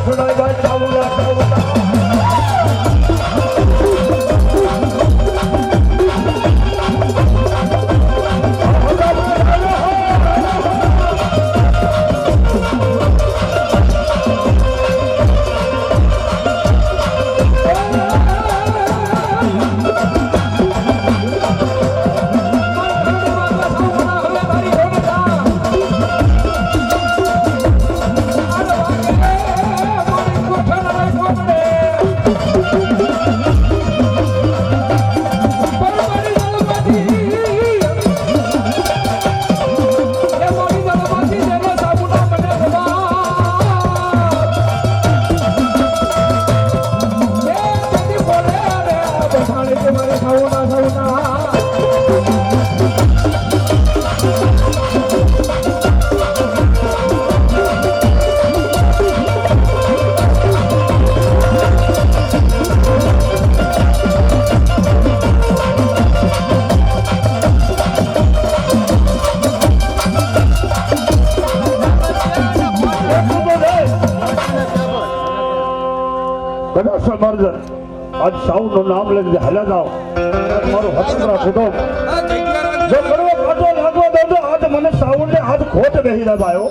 सुनाई भाई चावला चावला आज साउंड નું નામ લઈને હલા જાઓ મારું હતરા કુટુંબ જો કરવો કાટો લાગવો દો આજ મને સાઉન્ડ ને હાથ ખોટ બેહી દબાયો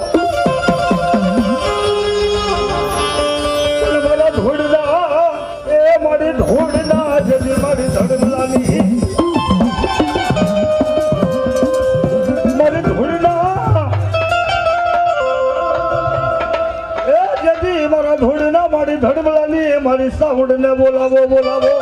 મારા ધોડના એ મારી ધોડના જદી મારી ધડમલાની મારી ધોડના એ જદી મારા ધોડના મારી ધડમલાની મારી સાઉન્ડ ને બોલાવો બોલાવો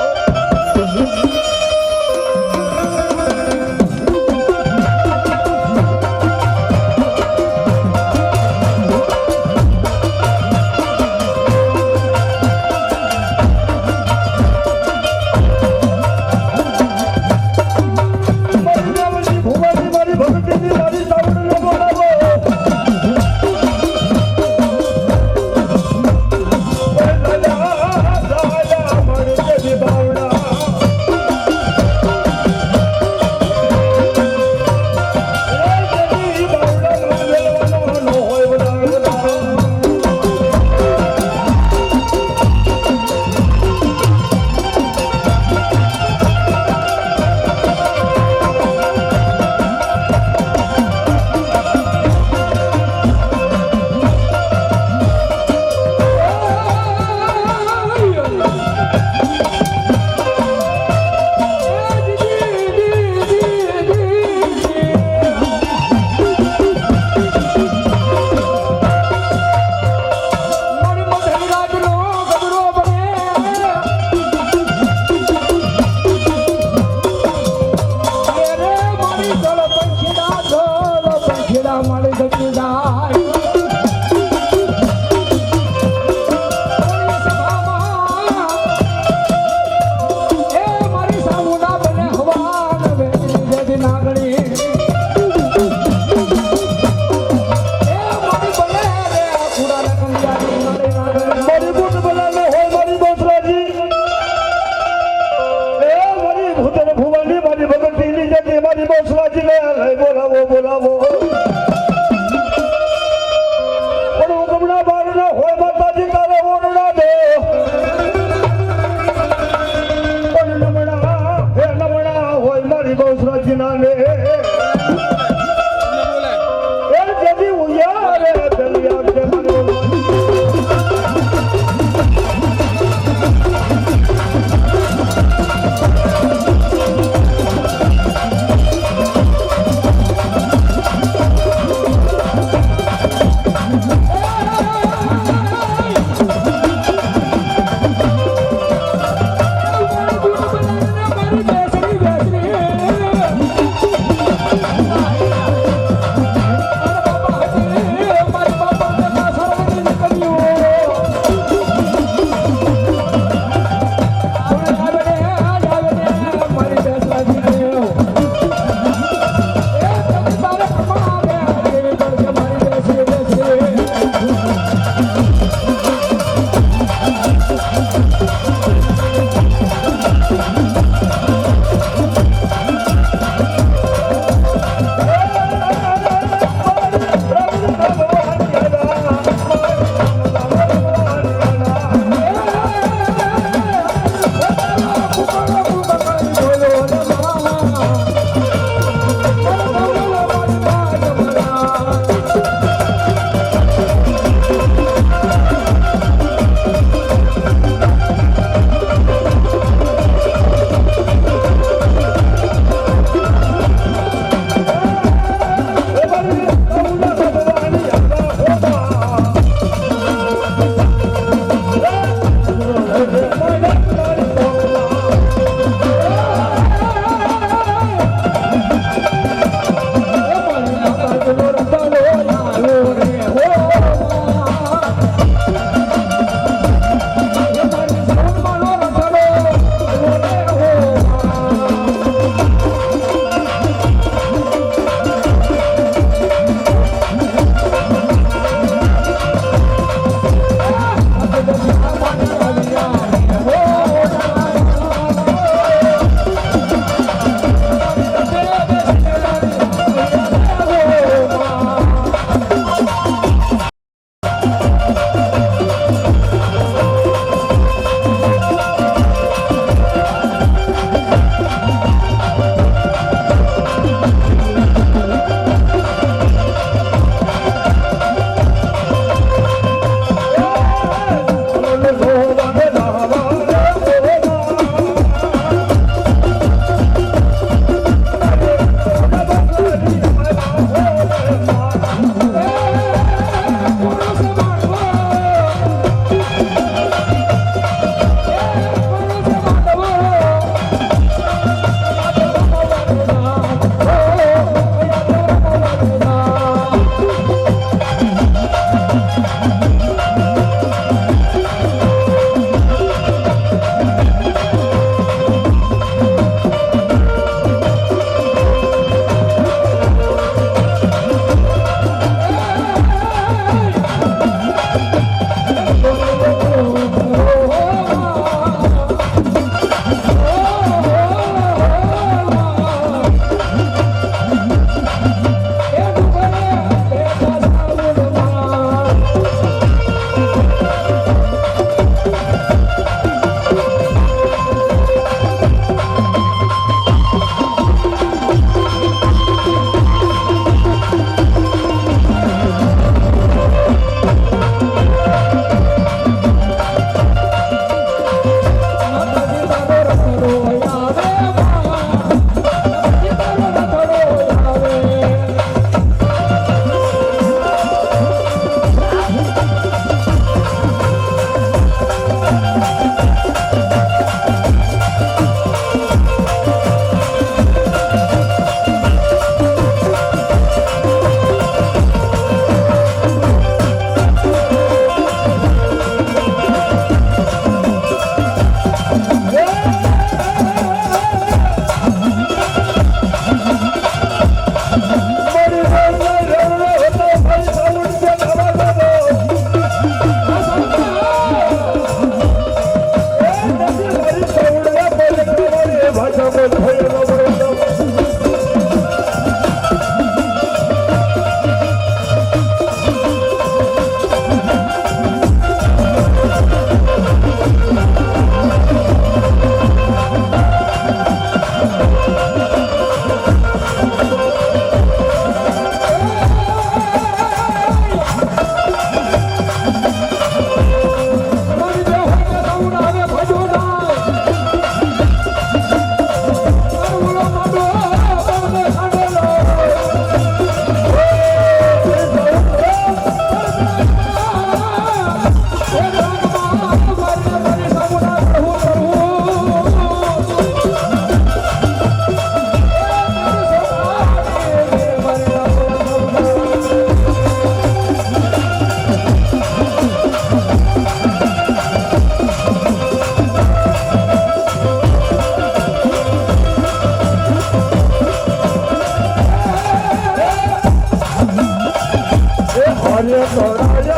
Hare Krishna, Hare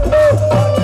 Krishna,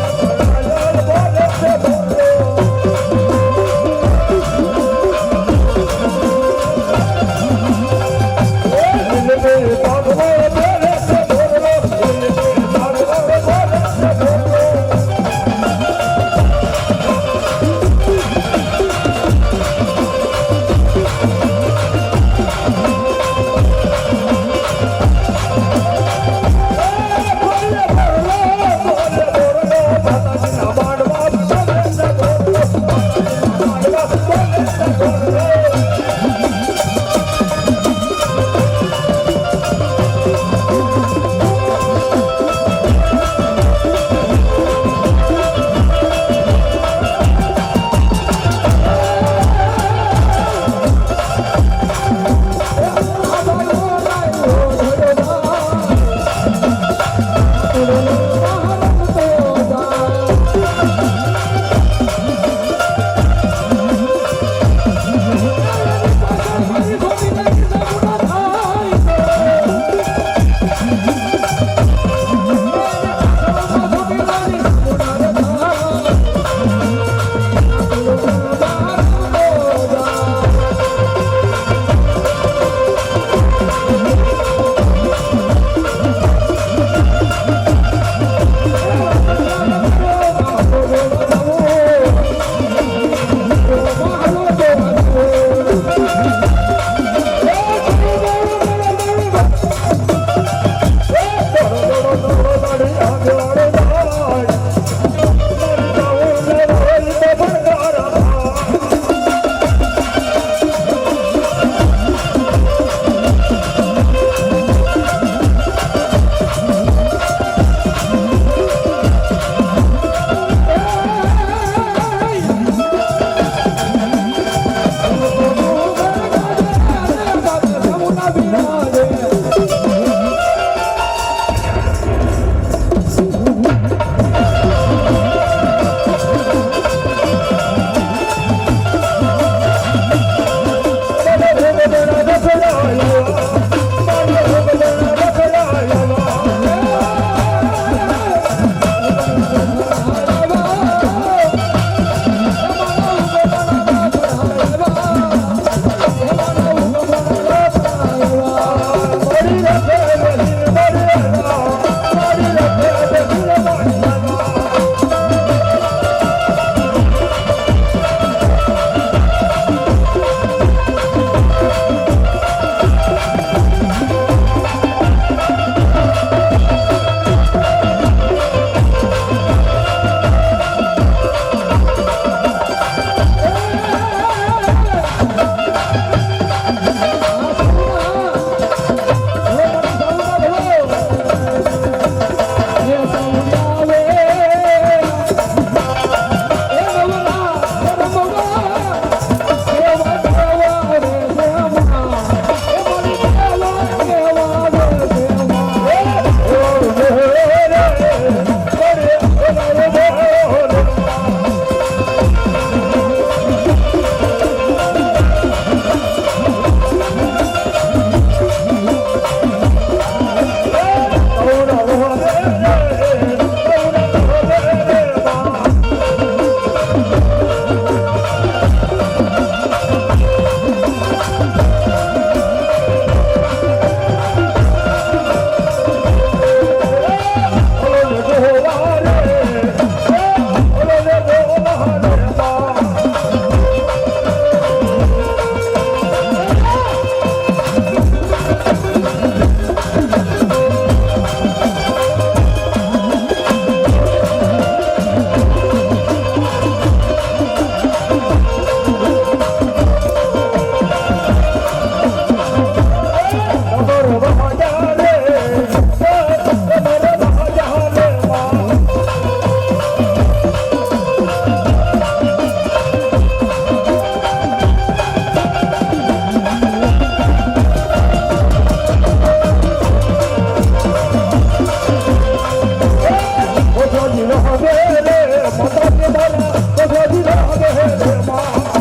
માતા કે મારા કસોજી રાગે હે માં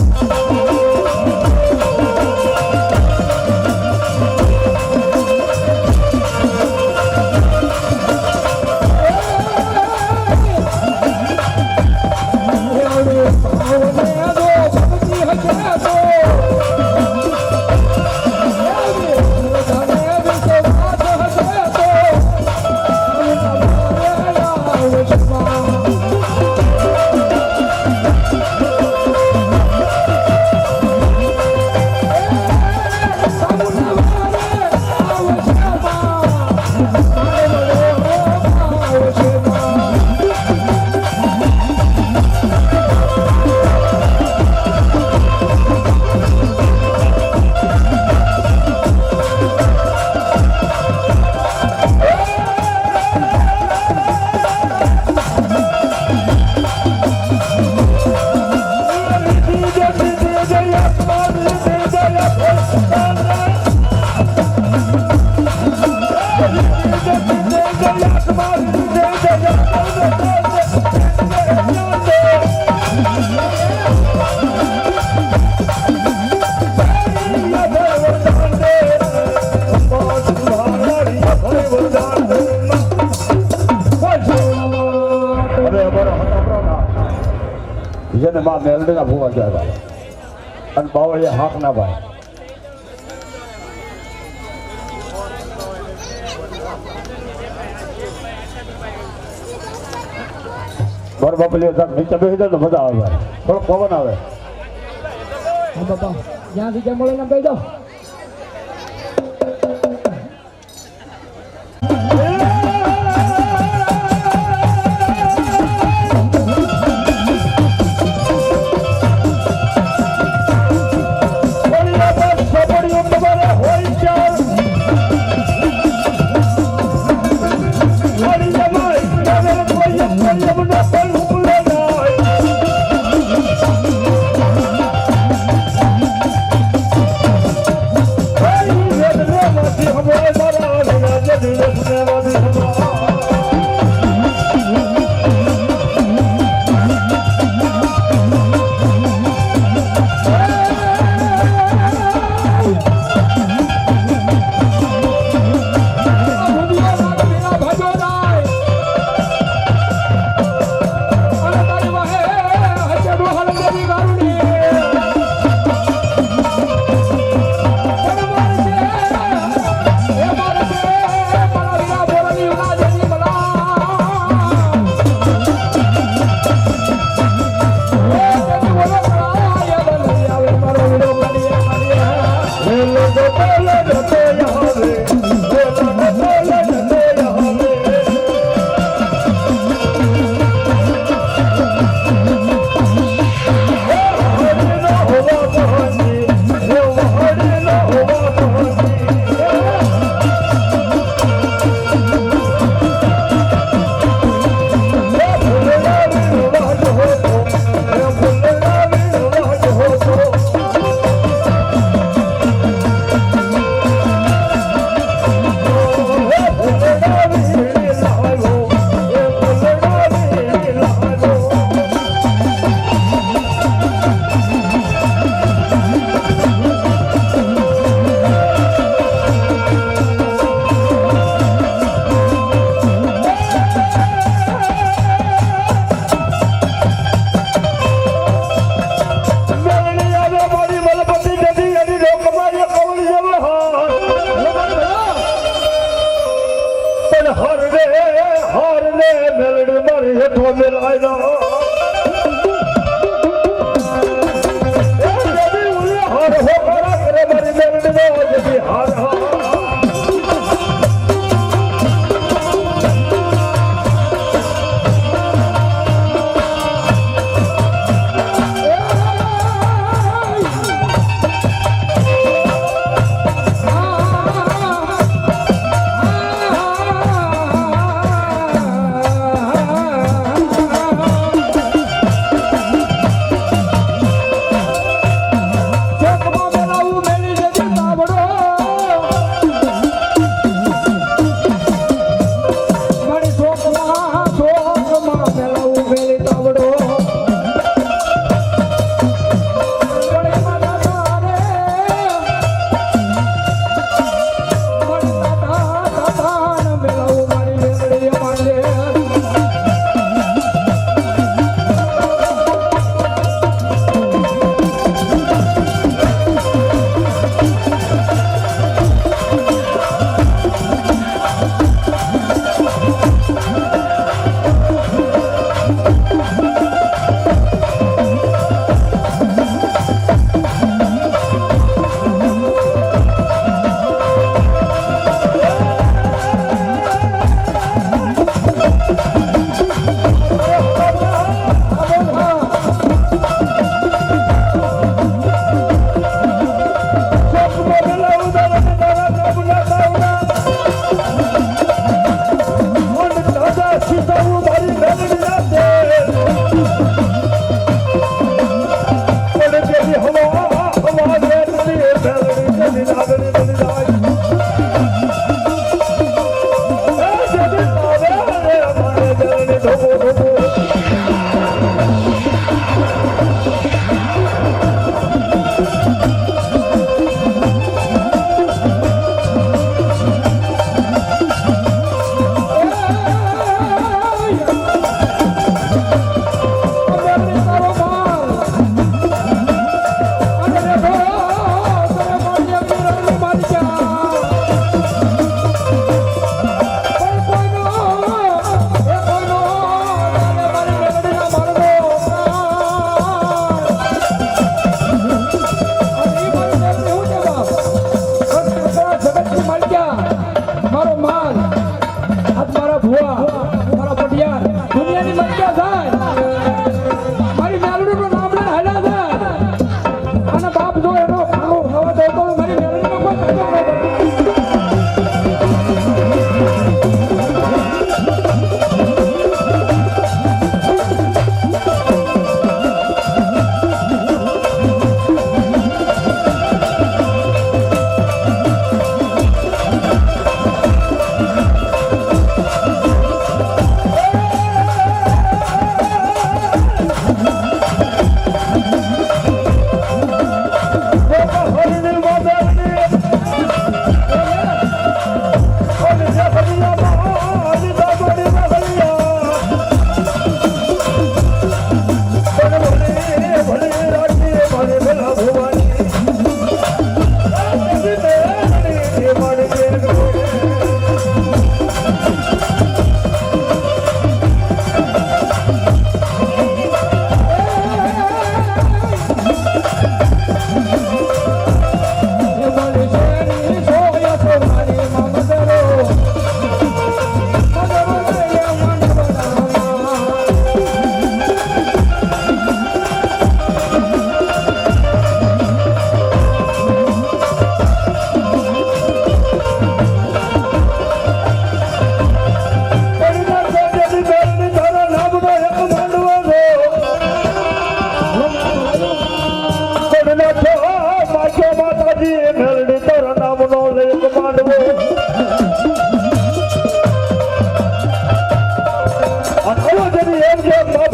જેને માં મેલડીના ભૂવા કહેવાય અને બાવળિયા હાક ના ભાઈ બરોબર બાપલી નીચે બેસી જાય તો મજા આવે થોડો પવન આવે બાપા જ્યાં જગ્યા મળે ને કહી દો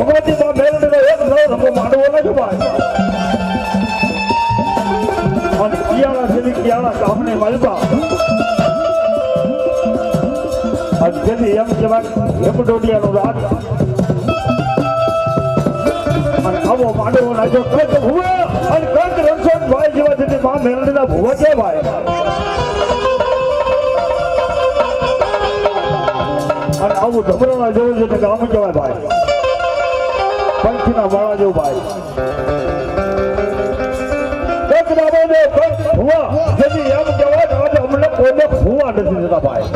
ભગવતી માં મેલડીનો એક નવો રંગો માંડવો લાગ્યો ભાઈ અને કિયાળા જેવી કિયાળા ગામને માલપા અને જેથી એમ કહેવાય હેમડોડિયાનું રાજ અને આવો માંડવો લાગ્યો કંઈક ભૂવા અને કંઈક રણછોડ ભાઈ જેવા જેથી માં મેલડીના ભૂવા છે ભાઈ અને આવું ઢબરાના જેવું છે ગામ કહેવાય ભાઈ પંખીના વાળા જેવું ભાઈ કંઈક દાદા ને કંઈક ભૂવા જેથી એમ કહેવાય કે આજે અમને કોઈને ભૂવા નથી દેતા ભાઈ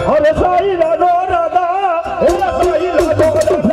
હરે સાઈ રાધો રાધા હે સાઈ રાધો રાધા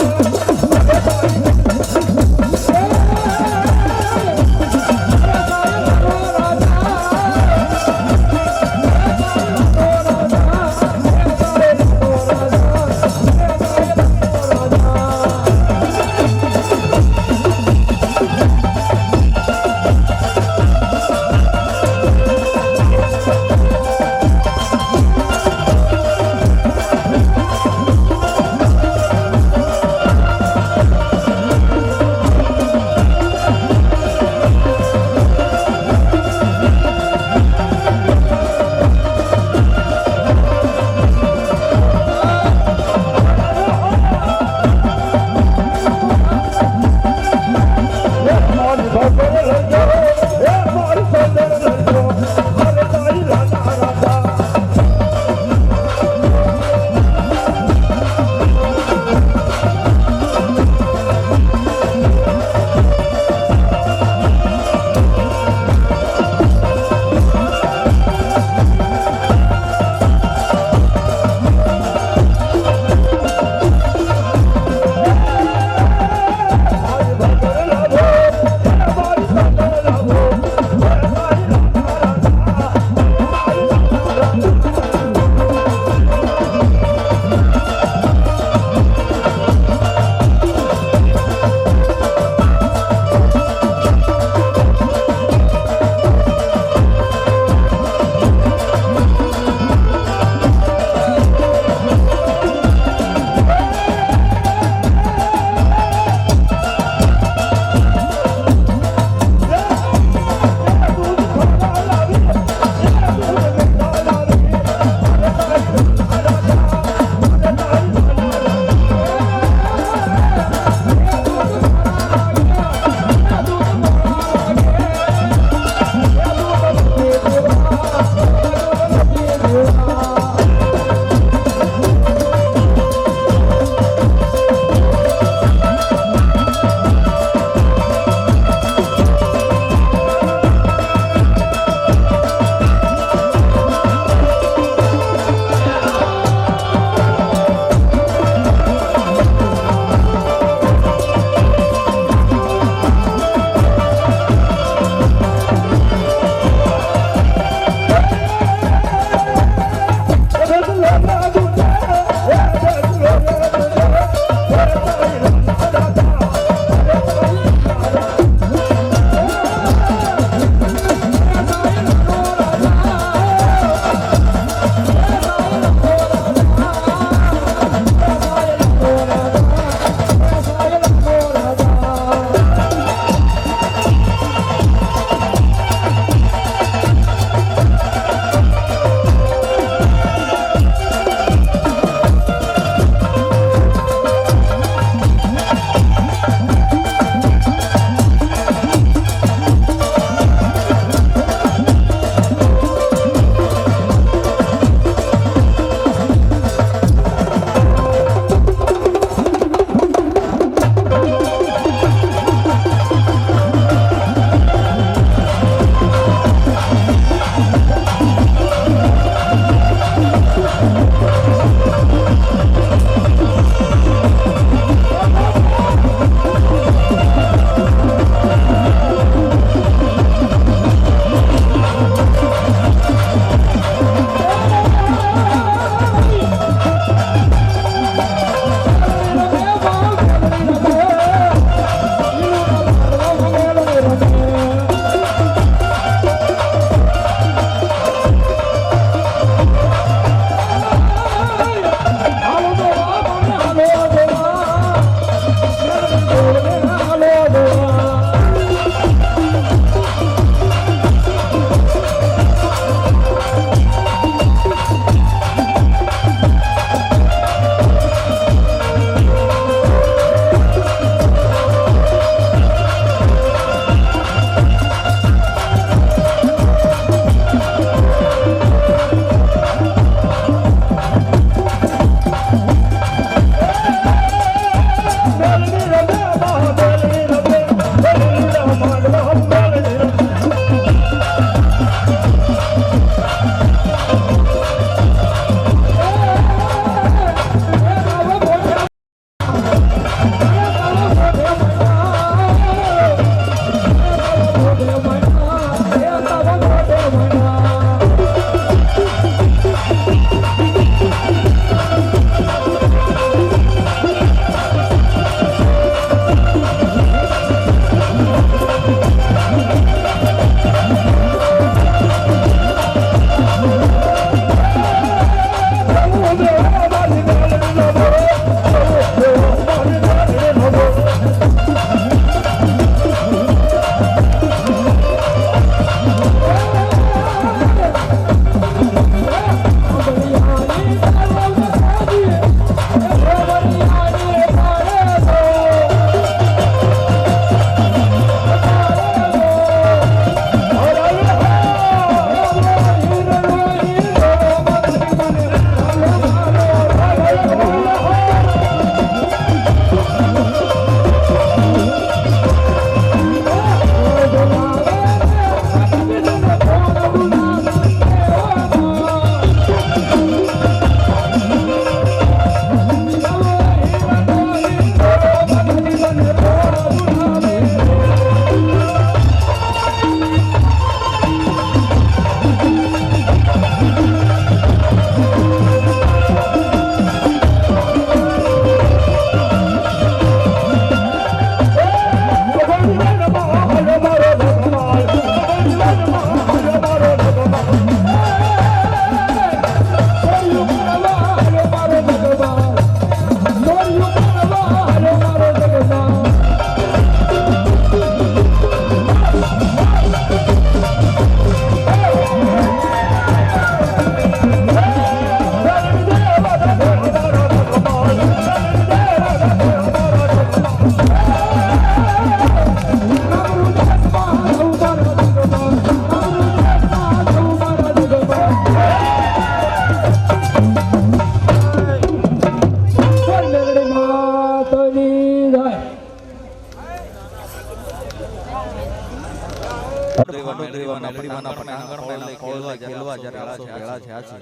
મેલડીવાના પટાંગણમાં ખેલવા જ્યારે આસો ભેળા થયા છે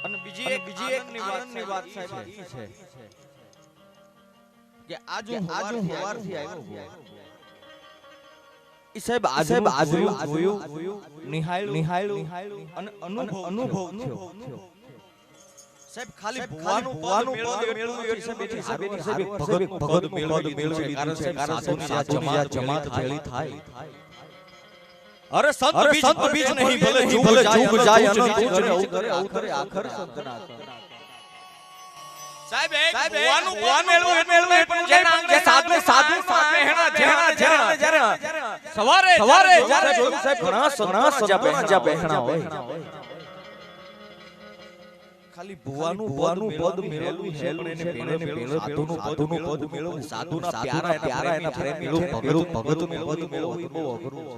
અને બીજી એક આનંદની વાત સાહેબ ઈ છે કે આજુ સવારથી આવ્યો ઈ સાહેબ આજનું જોયું નિહાળ્યું અને અનુભવ થયો સાહેબ ખાલી ભુવાનું મેળવ્યું છે બેઠી સાહેબ ભગત મેળવી કારણ સાધુની જમાત ભેળી થાય અરે સંત બીજ નહીં ભલે જુગ જાય અનંત કરે આખર સંતના સાહેબ ભુવાનું મેળવ્યું પણ જે સાધુ સવારે જ્યારે જોયું સાહેબ ઘણા સજા બહેણા હોય ખાલી ભુવાનું પદ મેળવ્યું છે પણ એને પેલે સાધુનું પદ મેળવ્યું સાધુના પ્યારા એના પ્રેમ મેળવ્યું ભગતનું પદ મેળવ્યું બહુ અઘરું છે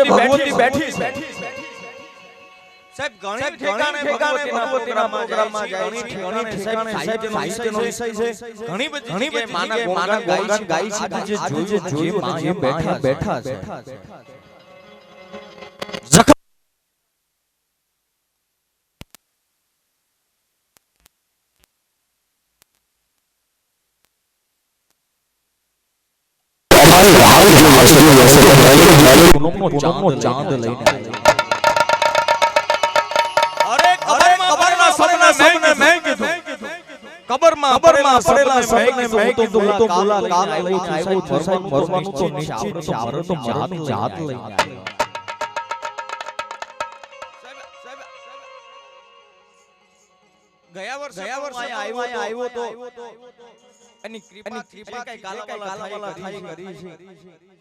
ભગવતી બેઠી છે સાહેબ ઘણી ઠેકાણે ભગવતીના પ્રોગ્રામમાં જાય છે ઘણી ઠેકાણે સાહિત્યનો વિષય છે ઘણી બધી માના ગાઈ છે જે માં એમ બેઠા છે ચાંદ લઈને અરે કબરમાં સપના મેં કીધું કબરમાં પડેલા સપને મેં કીધું તો મુલાકાત લઈને આવ્યો છું સાહેબ મરવાનું તો નિશ્ચિત છે આપણે તો મરવાની જાત લઈને ગયા વર્ષે આવ્યો તો એની કૃપા કઈ કાલાવાલા થાય કરી છે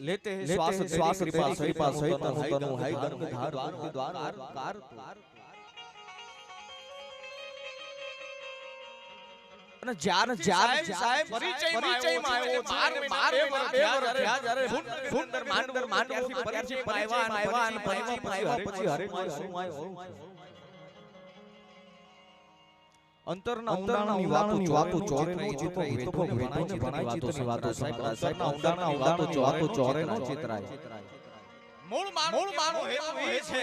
લેતે શ્વાસ કૃપા સહિત તनु है दर्द धार कार અને જ્યારે સાહેબ પરિચયમાં આવ્યો બાર જ્યારે સુંદર માંડવથી પરિચયમાં આવ્યા પછી હરે શું આવ્યો અંતરના ઊંડાણની વાતો ચોરેનો ચિત્ર એ તો ભણાઈ વાતો સાહેબ અંતરના ઊંડાણની ચોરેનો ચિત્રાય મૂળ માનો હેતુ એ છે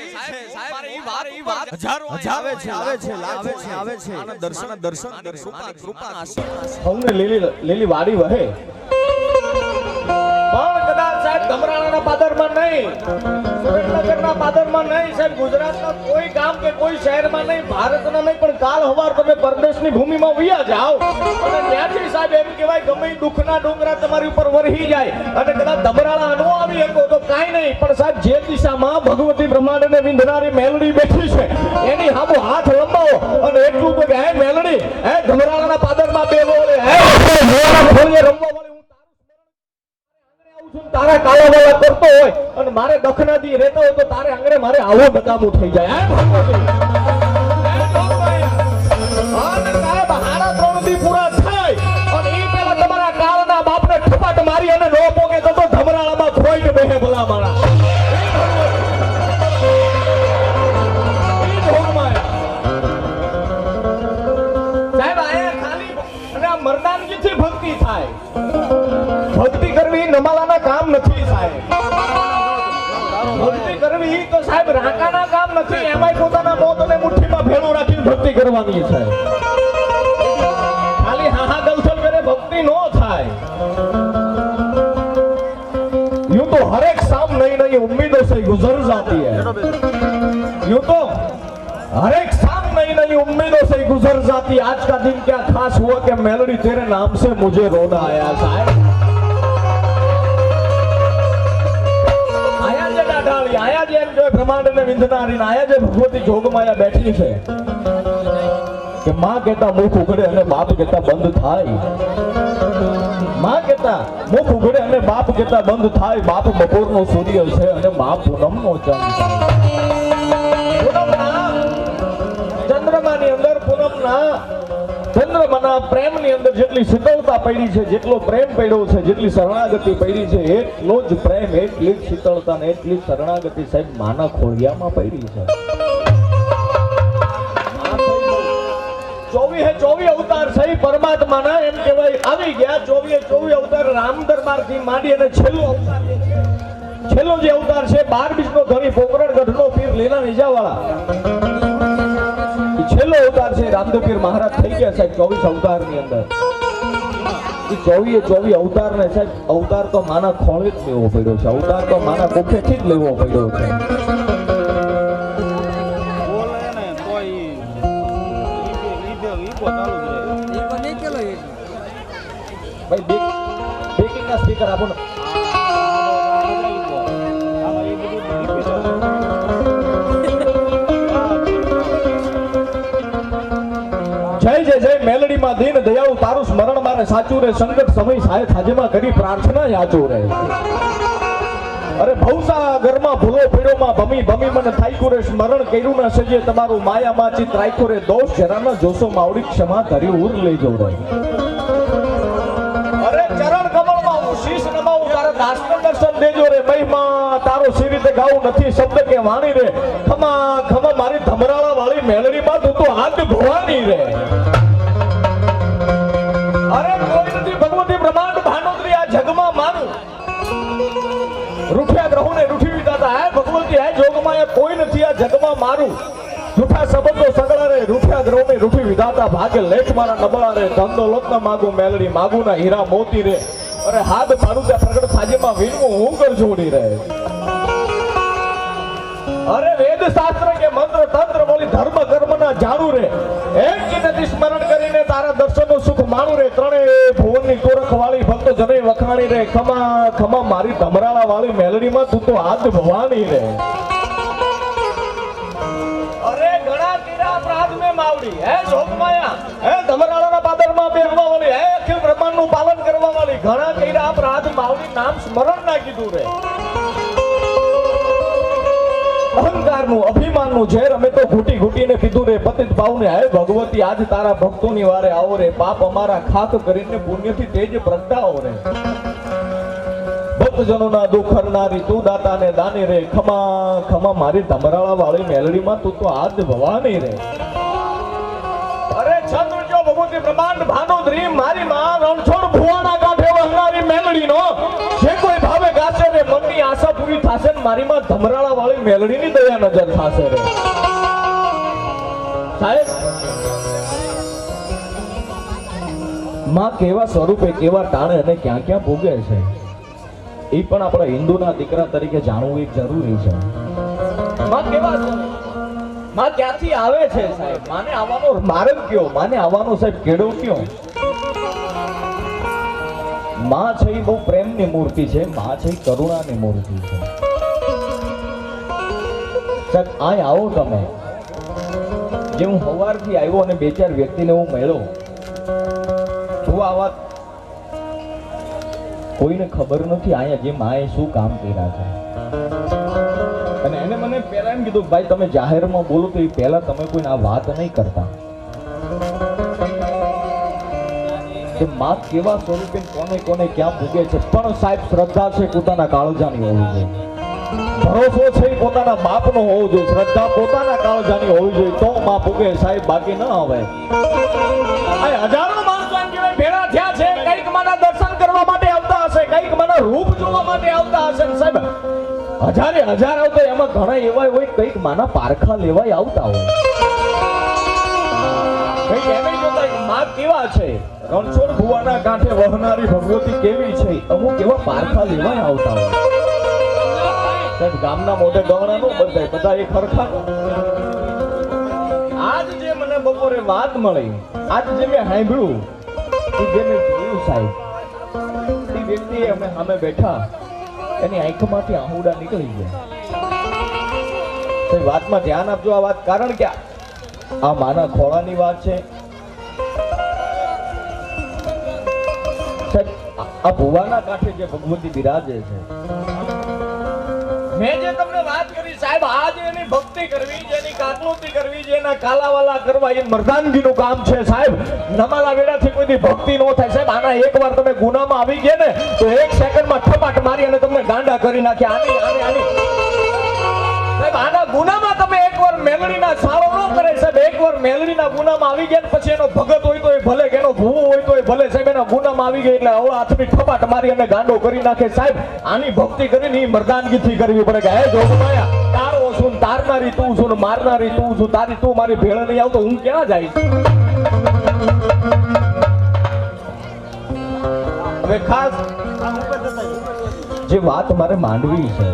સાહેબ ઈ વાત હજારો આવે છે આવે છે અને દર્શન કૃપા સૌને લીલી વાડી વહે પણ કદાચ સાહેબ ગમરાણાના પાદરમાં નહીં, સુરેન્દ્રનગરના પાદરમાં નહીં, સાહેબ ગુજરાતના કોઈ ગામ કે કોઈ શહેરમાં નહીં, ભારતના નહીં, પણ કાલ હવાર તમે પરદેશની ભૂમિમાં વયા જાઓ અને ત્યાંથી સાહેબ એમ કહેવાય ગમે દુઃખના ડુંગરા તમારી ઉપર વરહી જાય અને કદાચ ગમરાણા ન આવી શકો તો કાંઈ નહીં, પણ સાહેબ જે દિશામાં ભગવતી બ્રહ્માંડને વિંધનારી મેલડી બેઠી છે એની હામો હાથ લંબાવો અને એટલું તો કે હે મેલડી, હે ગમરાણાના પાદરમાં બેવો, હે ફોળીએ રમવા વાળી તારા કાલાવાલા કરતો હોય અને મારે દખનાથી રહેતો હોય તો તારે આંગણે મારે આવો બકામું થઈ જાય. સાહેબ હાડા 3 દી પૂરા થાય અને ઈ પેલા તમારા કાળના બાપને ઠપાટ મારી અને નો પોકે તો ધમરાળામાં ખોઈને બેહે ભલા મારા. સાહેબ આયા ખાલી અને આ મરદાનગીથી ભક્તિ થાય. ભક્તિ કરવી નમાલાના કામ નથી સાહેબ. ભક્તિ કરવી તો સાહેબ રાકાના કામ નથી, એમાંય પોતાના મોતને મુઠ્ઠીમાં ભેળું રાખીને ભક્તિ કરવાની છે. ખાલી હાહા ગલસલ કરે ભક્તિ નો થાય. यूं तो हर एक शाम नई नई उम्मीदों से गुजर जाती है, यूं तो हर एक शाम नई नई उम्मीदों से गुजर जाती. आज का दिन क्या खास हुआ कि मेलोडी तेरे नाम से मुझे रोना आया साहब. आया जे डाढाળી, आया जे એમ જો બ્રહ્માંડને વિંધનારી, આયા જે ભગવતી જોગમાયા બેઠી છે કે માં કહેતા મુખ ઉઘડે અને બાપ કહેતા બંધ થાય. માં કહેતા મુખ ઉઘડે અને બાપ કહેતા બંધ થાય. બાપ બપોરનો સૂર્ય છે અને માં પૂનમનો ચંદ્ર. ચંદ્રમાની અંદર ચંદ્રમાના પ્રેમની અંદર જેટલી શીતળતા પડી છે, જેટલો પ્રેમ પડ્યો છે, જેટલી શરણાગતિ પડી છે, એટલો જ પ્રેમ, એટલી જ શીતળતા ને એટલી જ શરણાગતિ સાહેબ માના ખોળિયામાં પડી છે. 24 24 અવતાર સહી પરમાત્માના એમ કહેવાય આવી ગયા 24 અવતાર રામ દરબારથી માંડી અને છેલ્લો જે અવતાર છે 12 બીજનો ધણી પોકરણગઢનો પીર લીલા નીજાવાળા છેલ્લો અવતાર છે રામદેવ પીર મહારાજ થઈ ગયા સાહેબ 24 અવતારની અંદર એ 24 અવતાર ને સાહેબ અવતાર તો માના ખોળે જ લેવો પડ્યો છે અવતાર તો માના કોખેથી જ લેવો પડ્યો છે ભાઈ બેકિંગ ના સ્પીકર આપો ને જય જય મેલડી માં દીન દયાળુ તારું સ્મરણ મારે સાચું રે સંકટ સમય સાય થાજેમાં કરી પ્રાર્થના યાચું રે અરે ભવસાગરમાં ભૂલો પીડોમાં ભમી ભમી મને થાયકું રે સ્મરણ કર્યું ના સજે તમારું માયામાં ચિત રાખ્યું રે દોષ જરા ન જોશો માવડી ક્ષમા કરી ઉર લઈ જવું રે અરે ચરણ કમળમાં હું શીશ નમાવું તારા દાસનું દર્શન દેજો રે મહિમા તારો સી રીતે ગાવું નથી શબ્દ કે વાણી રે ખમા ખમા મારી ધમરાળા વાળી મેલડીમાં તું તો હાથ ભવાની રે અરે કોઈ નથી ભગવતી બ્રહ્માંડ ભાનોત્રી આ જગમાં માનું રૂઠ્યા ગ્રહોને રૂઠી વિધાતા હે ભગવતી હે જોગમાં એ કોઈ નથી આ જગમાં મારું રૂઠા સંબંધો સગળા રે રૂઠ્યા ગ્રહોને રૂઠી વિધાતા ભાગે લેખ મારા નબળા રે ધંધો લોટના માગું મેલડી માગું ના હીરા મોતી રે અરે હાથ પાડું ત્યાં પ્રગટ થાજીમાં વીણવું હું કર જોડી રે અરે વેદ શાસ્ત્ર કે મંત્ર તંત્ર બોલી ધર્મ કર્મ ના જાણું રે એક ચિંતથી સ્મરણ કરીને તારા દર્શનનું સુખ માણું રે ત્રણે ભુવનની તોરખ વાળી ભક્તો જને વખાણી રે ખમા ખમા મારી ધમરાળા વાળી મેલડીમાં તું તો હાથ ભવાની રે અરે ઘણા કીરા અપરાધ મે માવડી હે જોગમાયા હે ધમરાળાના પાદરમાં બેહવા વાળી હે અખિલ બ્રહ્માંડનું પાલન કરવા વાળી ઘણા કીરા અપરાધ માવડી નામ સ્મરણ ના કીધું રે અહંકારનું અભિમાનનું ઝેર અમે તો ઘૂટી ઘૂટીને પીધું રે પતિત ભાવને હે ભગવતી આજ તારા ભક્તોની વારે આવો રે પાપ અમારા ખાક કરીને પુણ્યથી તેજ પ્રગટાવો રે ભક્તજનોના દુઃખ હરનારી તું દાતાને દાની રે ખમા ખમા મારી ધમરાળા વાળી મેલડીમાં તું તો આજ ભવાની રે અરે છંદ્રજો ભગવતી બ્રહ્માંડ ભાનોદરી મારી માં રણછોડ ભુવાના કાંઠે વહનારી મેલડીનો જે કોઈ ભાવે ગાશે રે મનની આશા પૂરી થાશે ને મારી માં ધમરાળા વાળી મેલડીની દયા નજર થાશે રે સાહેબ માં કેવા સ્વરૂપે કેવા ટાણે અને ક્યાં ક્યાં ભોગે છે એ પણ આપણા હિન્દુના દીકરા તરીકે જાણવું એક જરૂરી છે માં કેવા માં ક્યાંથી આવે છે સાહેબ માને આવવાનો માર્ગ કયો માને આવવાનો સાહેબ કેડો કયો માં છે એ બહુ પ્રેમની મૂર્તિ છે માં છે એ કરુણાની મૂર્તિ છે સાહેબ આય આવો તમે જે હું સવારથી આવ્યો અને બે ચાર વ્યક્તિને હું મળ્યો હું આ વાત કોઈને ખબર નથી અહીંયા જે માએ શું કામ કર્યા છે અને એને મને પહેલા એમ કીધું ભાઈ તમે જાહેરમાં બોલો તો એ પહેલા તમે કોઈને આ વાત નહીં કરતા કે માં કેવા સ્વરૂપે કોને કોને ક્યાં ભૂગે છે પણ સાહેબ શ્રદ્ધા છે પોતાના કાળજાની હોવી જોઈએ ભરોસો છે પોતાના બાપનો હોવો જોઈએ શ્રદ્ધા પોતાના કાળજાની હોવી જોઈએ તો માં ભૂગે સાહેબ બાકી ન આવે હજારો માણસો એમ કહેવાય ભેળા થયા છે કઈક માના દર્શન કરવા માટે આવતા હશે કઈક માના રૂપ જોવા માટે આવતા હશે સાહેબ હજારે હજાર આવતા એમાં ઘણા એવા હોય કઈક માના પારખા લેવાય આવતા હોય કઈક એમ જોતા માં કેવા છે રણછોડ ભુવાના કાંઠે વહનારી ભગવતી કેવી છે અમુક એવા પારખા લેવાય આવતા હોય સાહેબ ગામના મોઢે ગવણા નો બધાય બધા એક ખરખા આજ જે મને બપોરે વાત મળી આજ જે મેં સાંભળ્યું એ જે મેં જોયું સાહેબ એ વ્યક્તિ અમે સામે બેઠા એની આંખમાંથી આહુડા નીકળી ગયા સાહેબ વાતમાં ધ્યાન આપજો આ વાત કારણ કે આ માના ખોળાની વાત છે સાહેબ આ ભુવાના કાંઠે જે ભગવતી બિરાજે છે મેં જે તમને વાત કરી સાહેબ આજે એની ભક્તિ કરવી જેની કાકલોતી કરવી જેના કાલાવાલા કરવા એ મર્દાનગીનું કામ છે સાહેબ નમાલા વેડાથી કોઈની ભક્તિ ન થાય સાહેબ આના એકવાર તમે ગુનામાં આવી ગયા ને તો એક સેકન્ડમાં ઠપાટ મારી અને તમને ગાંડા કરી નાખ્યા આની સાહેબ આના ગુનામાં તમે એકવાર મેલડીના સાળો ન કરે સાહેબ એકવાર એકવાર મેલડીના ગુનામાં આવી ગયા ને પછી એનો ભગત હોય તોય ભલે કે એનો ભૂવો હોય તોય ભલે સાહેબ એના ગુનામાં આવી ગઈ એટલે હવે હાથની ઠપાટ મારી અને ગાંડો કરી નાખે સાહેબ આની ભક્તિ કરીને ઈ મર્દાનગીથી કરવી પડે કે હે જોગમાયા તારો છું ને તારનારી તું છું ને મારનારી તું છું તારી તું મારી ભેળ નહીં આવતો હું ક્યાં જઈશ હવે ખાસ જે વાત મારે માંડવી છે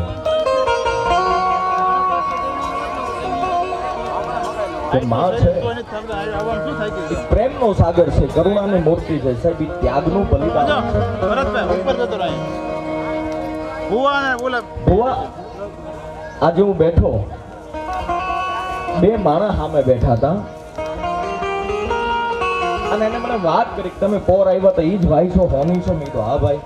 કે માં છે એ પ્રેમનો સાગર છે કરુણાની મૂર્તિ છે સાહેબ એ ત્યાગનું બલિદાન ભુવા આજે હું બેઠો બે માણસ સામે બેઠા હતા અને એને મને વાત કરી તમે પોર આવ્યા તો ઈ જ ભાઈ છો હોની છો મેં તો હા ભાઈ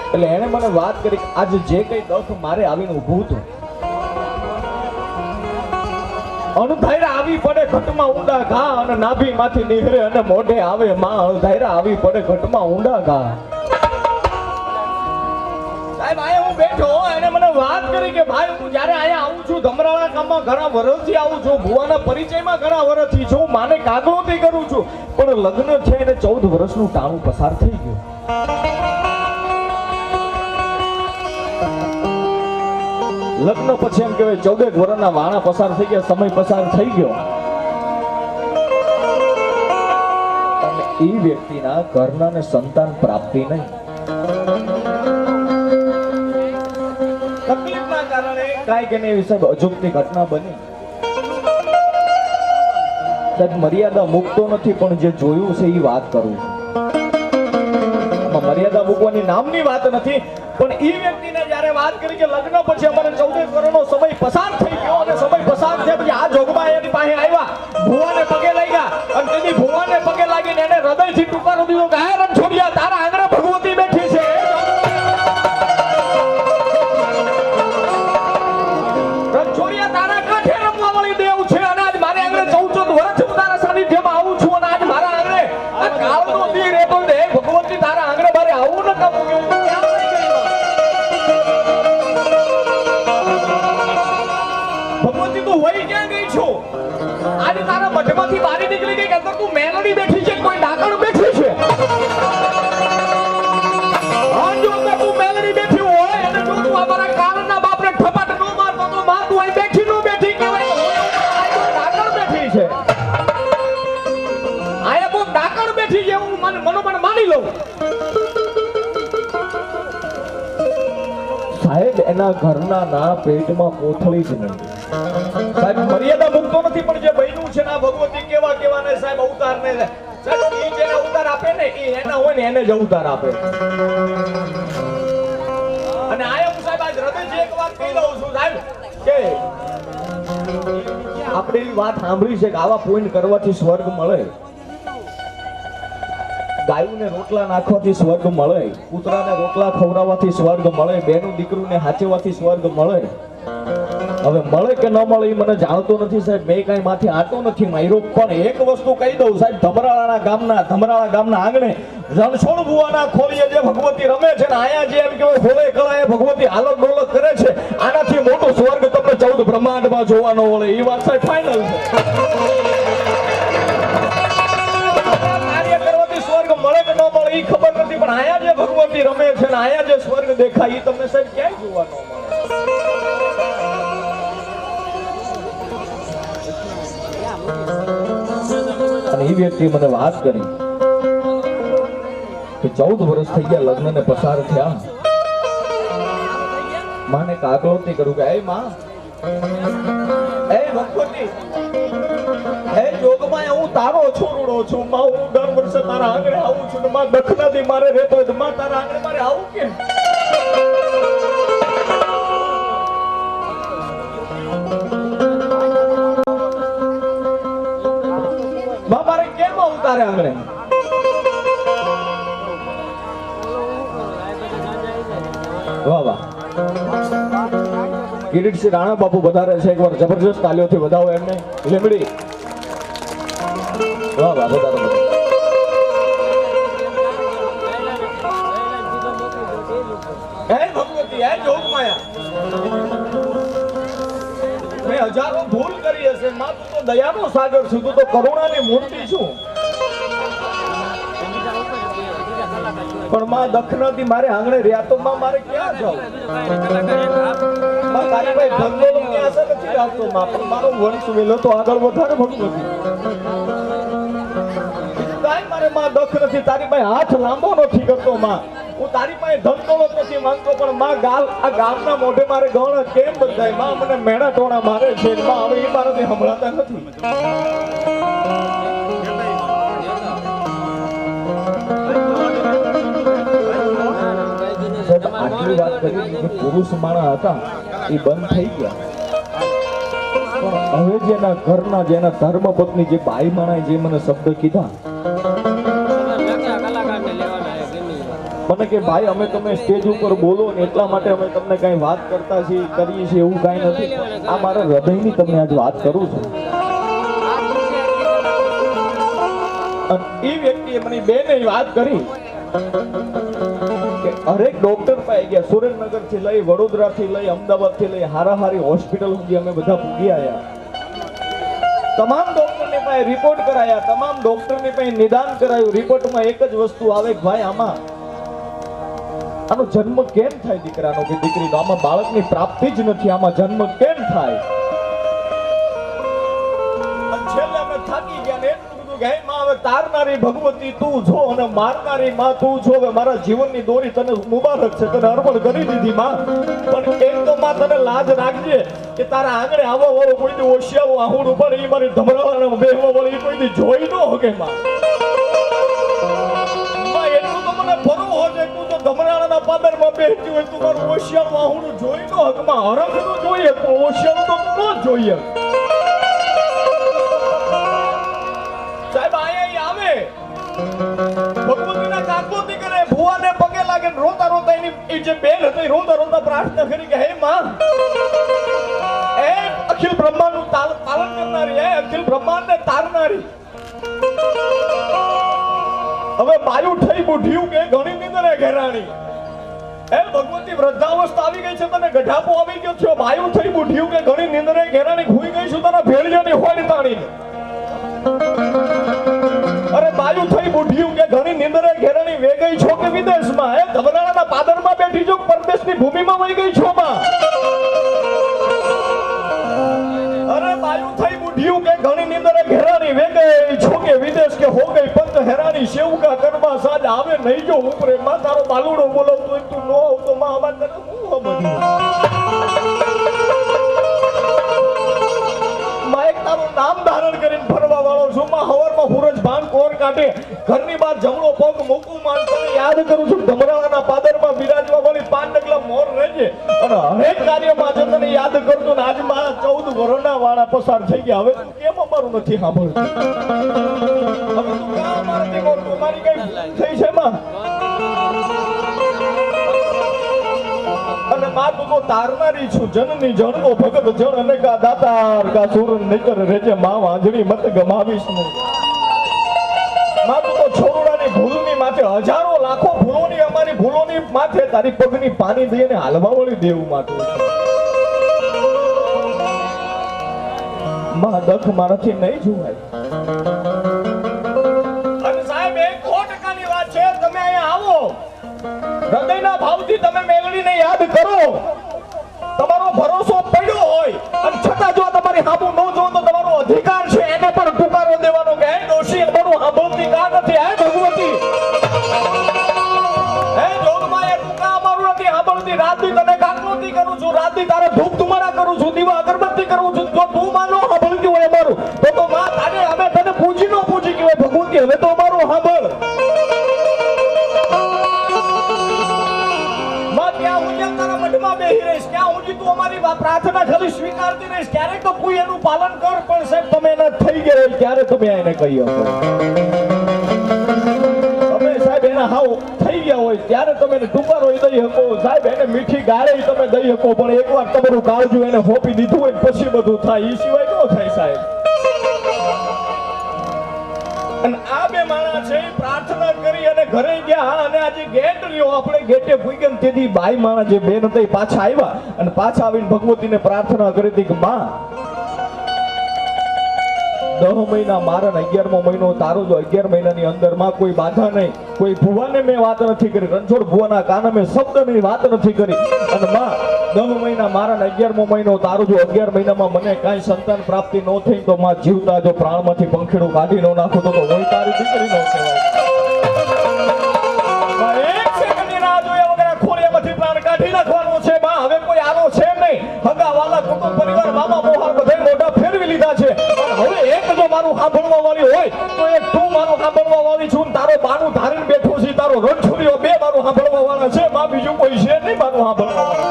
એટલે એને મને વાત કરી આજે જે કઈ દખ મારે આવીને ઊભું હતું અણધાયરા આવી પડે ઘટમાં ઊંડા ઘા અને નાભી માંથી નીકળે અને મોઢે આવે માં અણધાયરા આવી પડે ઘટમાં ઊંડા ઘા સાહેબ આયા હું બેઠો એને મને વાત કરી કે ભાઈ હું જ્યારે આયા આવું છું ધમરાળા ગામમાં ઘણા વર્ષથી આવું છું ભુવાના પરિચયમાં ઘણા વર્ષથી છું માને કાગળોથી કરું છું પણ લગ્ન છે એને 14 વર્ષનું ટાણું પસાર થઈ ગયું લગ્ન પછી એમ કહેવાય 14 વર્ષના વાણા પસાર થઈ ગયા સમય પસાર થઈ ગયો અને એ વ્યક્તિના ઘરના ને સંતાન પ્રાપ્તિ નહીં તકલીફના કારણે કાંઈક એને સાહેબ અજુગતી ઘટના બની સાહેબ મર્યાદા મૂકતો નથી પણ જે જોયું છે એ વાત કરું છું મર્યાદા મૂકવાની નામની વાત નથી પણ ઈ વ્યક્તિને જ્યારે વાત કરી કે લગ્ન પછી અમારે 14 વર્ષનો સમય પસાર થઈ ગયો અને સમય પસાર થયા પછી આ જોગમાં એની પાસે આવ્યા ભુવાને પગે લાગ્યા અને તેની ભુવાને પગે લાગીને એને હૃદયથી ટુકારો દીધો કે હે રણછોડિયા તારા આંગણે ભગવતી બેઠી છે રણછોડિયા તારા કાંઠે રમવા વાળી દેવ છે અને આજ મારે આંગણે 14 વર્ષથી હું તારા સાનિધ્યમાં આવું છું અને આજ મારા આંગણે આ કાળનો દીર એ તો દે ભગવતી તારા આંગણે મારે આવું ન કામ ગયું ભગવતી તું વહી ક્યાં ગઈ છો આજે તારા મઠમાંથી બહાર નીકળી ગઈ કે અંદર તું મેલડી બેઠી છે કોઈ ડાકણ બેઠી છે હા જો અંદર તું મેલડી બેઠી હોય અને જો તું અમારા કાળના બાપને ઠપાટ ન મારતો તો માં તું અહીં બેઠી ન બેઠી કહેવાય ડાકણ બેઠી છે આયા કોઈ ડાકણ બેઠી છે હું મનોમન માની લઉં સાહેબ એના ઘરના ના પેટમાં કોથળી જ નહીં સાહેબ મર્યાદા મૂકતો નથી પણ જે બહેનું છે ને ભગવતી કેવા કેવા ને સાહેબ અવતાર ને સાહેબ ઈ જેને અવતાર આપે ને ઈ એના હોય ને એને જ અવતાર આપે અને આયા હું સાહેબ આજ હૃદયથી એક વાત કહી દઉં છું સાહેબ કે આપણે એવી વાત સાંભળી છે કે આવા પોઈન્ટ કરવાથી સ્વર્ગ મળે ગાયુને રોટલા નાખવાથી સ્વર્ગ મળે કૂતરાને રોટલા ખવડાવવાથી સ્વર્ગ મળે બેનું દીકરીને હાચવવાથી સ્વર્ગ મળે હવે મળે કે ન મળે એ મને જાણતો નથી સાહેબ મેં કઈ માથી આટો નથી માર્યો પણ એક વસ્તુ કહી દઉં સાહેબ ધમરાળા ગામના આંગણે રણછોડ ભુવાના ખોલીએ જે ભગવતી રમે છે ને આયા જે એમ કહેવાય હોળે કળાએ ભગવતી હાલત ડોલત કરે છે આનાથી મોટો સ્વર્ગ તમને 14 બ્રહ્માંડમાં જોવા ન મળે એ વાત સાહેબ ફાઇનલ છે મળે કે ન મળે એ ખબર નથી પણ આયા જે ભગવતી રમે છે ને આયા જે સ્વર્ગ દેખાય એ તમને સાહેબ ક્યાંય જોવા ન મળે અને એ વ્યક્તિ મને વાત કરી કે 14 વર્ષ થઈ ગયા લગ્ન ને પસાર થયા માને કાગળોથી કરું કે એ માં એ ભગવતી હે જોગમાં હું તારો છોરુડો છું માં હું દર વર્ષે તારા આંગણે આવું છું ને માં દખનાથી મારે રહેતો હોય તો માં તારા આંગણે મારે આવું કેમ માં મારે કેમ આવું તારે આંગણે વાહ વાહ કિરીટસિંહ રાણા બાપુ વધારે છે એકવાર જબરજસ્ત તાલીઓથી વધાવો એમને લીમડી વાહ વાહ વધારો હે ભગવતી હે જોગમાયા હજારો ભૂલ કરી હશે માં, તું તો દયાનો સાગર છું, તું તો કરુણાની મૂર્તિ છું. પણ માં દખનાથી મારે આંગણે રહ્યા તો માં મારે ક્યાં જાવ? માં તારી ભાઈ ધંધોની આશા નથી રાખતો માં, પણ મારો વંશ વેલો તો આગળ વધારે ભગવતી. કાંઈ મારે માં દખ નથી, તારી ભાઈ હાથ લાંબો નથી કરતો માં. હું તારી પાસે ધન દોલત નથી માંગતો, પણ માં આ ગામના મોઢે મારે ગણ કેમ બધાય? માં મને મેણા ટોણા મારે છે માં, હવે એ મારાથી સંભળાતા નથી. આટલી વાત કરી જે પુરુષ માણા હતા એ બંધ થઈ ગયા, પણ હવે જેના ઘરના જેના ધર્મ પત્ની જે બાઈ માણાએ જે મને શબ્દ કીધા, મને કે ભાઈ અમે તમે સ્ટેજ ઉપર બોલો ને એટલા માટે અમે તમને કઈ વાત કરતા છીએ કરીએ છીએ એવું કઈ નથી. આ મારા હૃદયની તમને આજ વાત કરું છું. અને એ વ્યક્તિએ મને બેને વાત કરી કે હરેક ડોક્ટર પાસે ગયા, સુરેન્દ્રનગર થી લઈ વડોદરા થી લઈ અમદાવાદ થી લઈ હારાહારી હોસ્પિટલ સુધી અમે બધા પૂગી આવ્યા. તમામ ડોક્ટરની પાસે રિપોર્ટ કરાયા, તમામ ડોક્ટરની પાસે નિદાન કરાયું. રિપોર્ટમાં એક જ વસ્તુ આવે કે ભાઈ આનો જન્મ કેમ થાય દીકરાનો કે દીકરીનો? આમાં બાળકની પ્રાપ્તિ જ નથી, આમાં જન્મ કેમ થાય? છેલ્લે અમે થાકી ગયા ને એટલું કીધું કે હે માં હવે તારનારી ભગવતી તું છો અને મારનારી માં તું છો. હવે મારા જીવનની દોરી તને મુબારક છે, તને અર્પણ કરી દીધી માં. પણ એક તો માં તને લાજ રાખજે કે તારા આંગણે આવવા વાળો કોઈ દી ઓશિયાળું આહુડું પણ એ મારી ધમરાવાના બેહવા વાળી કોઈ દી જોઈ ન હોગે માં. એટલું તો મને ભરવો છે, તું તો ધમરાણાના પાદરમાં બેસતી હોય, તું મારું ઓશિયાળું આહુડું જોઈ ન હકમાં હરખનું જોઈએ, ઓશિયાળું તો તું ન જોઈએ. સાહેબ આયા આવે ભગવતીના કાકોતી કરે, ભુવાને પગે લાગે, રોતા રોતા એની એ જે બેન હતી રોતા રોતા પ્રાર્થના કરી કે હે માં, એ અખિલ બ્રહ્માંડનું પાલન કરનારી, એ અખિલ બ્રહ્માંડને તારનારી. હવે બાયુ થઈ બુઢિયું કે ઘણી નિંદરે ઘેરાણી. એ ભગવતી વૃદ્ધાવસ્થા આવી ગઈ છે, તને ગઢાપો આવી ગયો છે, બાયુ થઈ બુઢિયું કે ઘણી નિંદરે ઘેરાણી, ભૂઈ ગઈ છું તારા ભેળિયાની હોડી તાણી. અરે બાયુ થઈ બુઢિયું કે ઘણી નિંદરે ઘેરાણી, વે ગઈ છો કે વિદેશમાં? એ ધબરાણાના પાદરમાં બેઠી છો, પરદેશની ભૂમિમાં વહી ગઈ છો માં? અરે બાયુ થઈ બુઢિયું કે ઘણી નિંદરે ઘેરાણી, વે ગઈ છો કે વિદેશ કે હો ગઈ પંચ હેરાની. સેવકા કરવા સાજ આવે નહીં જો ઉપરે માં, તારો બાલુડો બોલાવતો તું નો આવતો માં, અમાર તને હું બધું માં એક તારું નામ ધારણ કરીને ફરવા વાળો છું માં. હવારમાં સૂરજ ભાન કોર કાઢે, ઘરની બહાર જમણો પગ મૂકું માં, તને યાદ કરું છું. ધમરાણાના પાદરમાં બિરાજવા વાળી 5 ડગલા મોર રહેજે અને હરેક કાર્યમાં જો તને યાદ કરતો ને આજ મારા 14 વર્ષના વાળા પસાર થઈ ગયા. હવે તું કેમ અમારું નથી સાંભળતું? હવે તું કાં અમારાથી મોટું મારી કઈ થઈ છે માં? અને માં તું તો તારનારી છું, જનની જણનો ભગત જણ અને કા દાતાર કા સુરન નકર રેજે માં, વાંજણી મત ગમાવીશ ને. માં તું તો છોરુડાની ભૂલની માથે, હજારો લાખો ભૂલોની અમારી ભૂલોની માથે તારી પગની પાણી દઈને હાલવા વાળી દેવું માટે માં દખ મારાથી નહીં જોવાય. અને સાહેબ 100% વાત છે, તમે અહીંયા આવો હૃદયના ભાવથી તમે મેલડીને યાદ કરો, તમારો ભરોસો પડ્યો હોય અને છતાં જો તમારી સામુ ન જો તો તમારો અધિકાર છે એને પણ ટુકારો દેવાનો કે હે દોષી અમારું સાંભળતી કા નથી? હે ભગવતી, હે જોગમાં એ ટુકા અમારું નથી સાંભળતી. રાતથી તને કાકરોતી કરું છું, રાતથી તારે ધૂપ તુમારા કરું છું, દીવા અગરબત્તી કરું છું. જો તું માં ન સાંભળતી હોય અમારું તો માં તારે અમે તને પૂજી ન પૂજી કહેવાય ભગવતી, હવે તો અમારું સાંભળ. પ્રાર્થના ખાલી સ્વીકારતી રહીશ, ક્યારેક તો કોઈ એનું પાલન કર. પણ સાહેબ તમે એના થઈ ગયા ત્યારે તમે એને કહી શકો. તમે સાહેબ એના હાવ થઈ ગયા હોય ત્યારે તમે એને ટુકારો દઈ શકો, સાહેબ એને મીઠી ગાળે તમે દઈ શકો. પણ એકવાર તમારું કાળજું એને હોપી દીધું હોય પછી બધું થાય, એ સિવાય ન થાય સાહેબ. અને આ બે માણસ છે પ્રાર્થના કરી અને ઘરે ગયા અને આજે ગેટ રહ્યો આપણે ગેટે પૂગ્યા ને તેથી બાઈ માણસ જે બેન હતા પાછા આવ્યા અને પાછા આવીને ભગવતીને પ્રાર્થના કરી હતી કે માં 10 મહિના મારા ને 11મો મહિનો તારો જો 11 મહિનાની અંદર માં કોઈ બાધા નહીં, કોઈ ભુવાને મેં વાત નથી કરી, રણછોડ ભુવાના કાને મેં શબ્દની વાત નથી કરી. અને માં 10 મહિના મારા ને 11મો મહિનો તારો જો 11 મહિનામાં મને કાંઈ સંતાન પ્રાપ્તિ ન થઈ તો માં જીવતા જો પ્રાણમાંથી પંખીડું કાઢી ન નાખું તો હોય તારી દીકરી નો કહેવાય. માં એક સેકન્ડની રાહ જોયા વગર ખોળિયામાંથી પ્રાણ કાઢી નાખવાનો છે. માં હવે કોઈ આનો છે નહીં, હગા વાલા કુટુંબ પરિવાર મામા મોહાર બધાય મોઢા ફેરવી લીધા છે. અને હવે એક જો મારું સાંભળવા વાળી હોય તો એક તું મારું સાંભળવા વાળી છું, ને તારો બાનું ધારીને બેઠો છે, તારો રણછોડીઓ બે મારું સાંભળવા વાળા છે. માં બીજું કોઈ છે નહીં મારું સાંભળવા વાળું.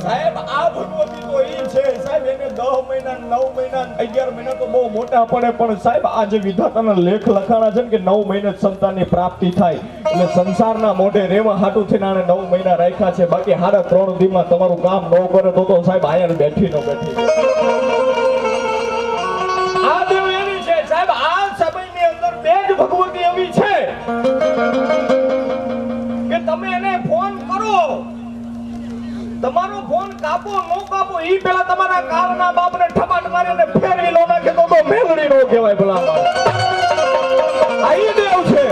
સાહેબ આ ભગવતી તો ઈ છે સાહેબ, એને 10 મહિના 9 મહિના 11 મહિના તો બહુ મોટા પડે, પણ સાહેબ આ જે વિધાતાના લેખ લખાણા છે ને કે 9 મહિને જ સંતાનની પ્રાપ્તિ થાય, એટલે સંસારના મોઢે રેવા હાટું થઈને આને 9 મહિના રાખ્યા છે. બાકી 3.5 દીમાં તમારું કામ ન કરે તો સાહેબ આયા બેઠી ન બેઠી. આ દેવ એવી છે સાહેબ, આ સમયની અંદર બે જ ભગવતી એવી છે કે તમે એને ફોન કરો, તમારો ફોન કાપો નો કાપો ઈ પેલા તમારા કારના બાપને ઠપાટ મારીને ફેરવી લો નાખે તો મેલડી નો કહેવાય. ભલા આઈ દેવ છે,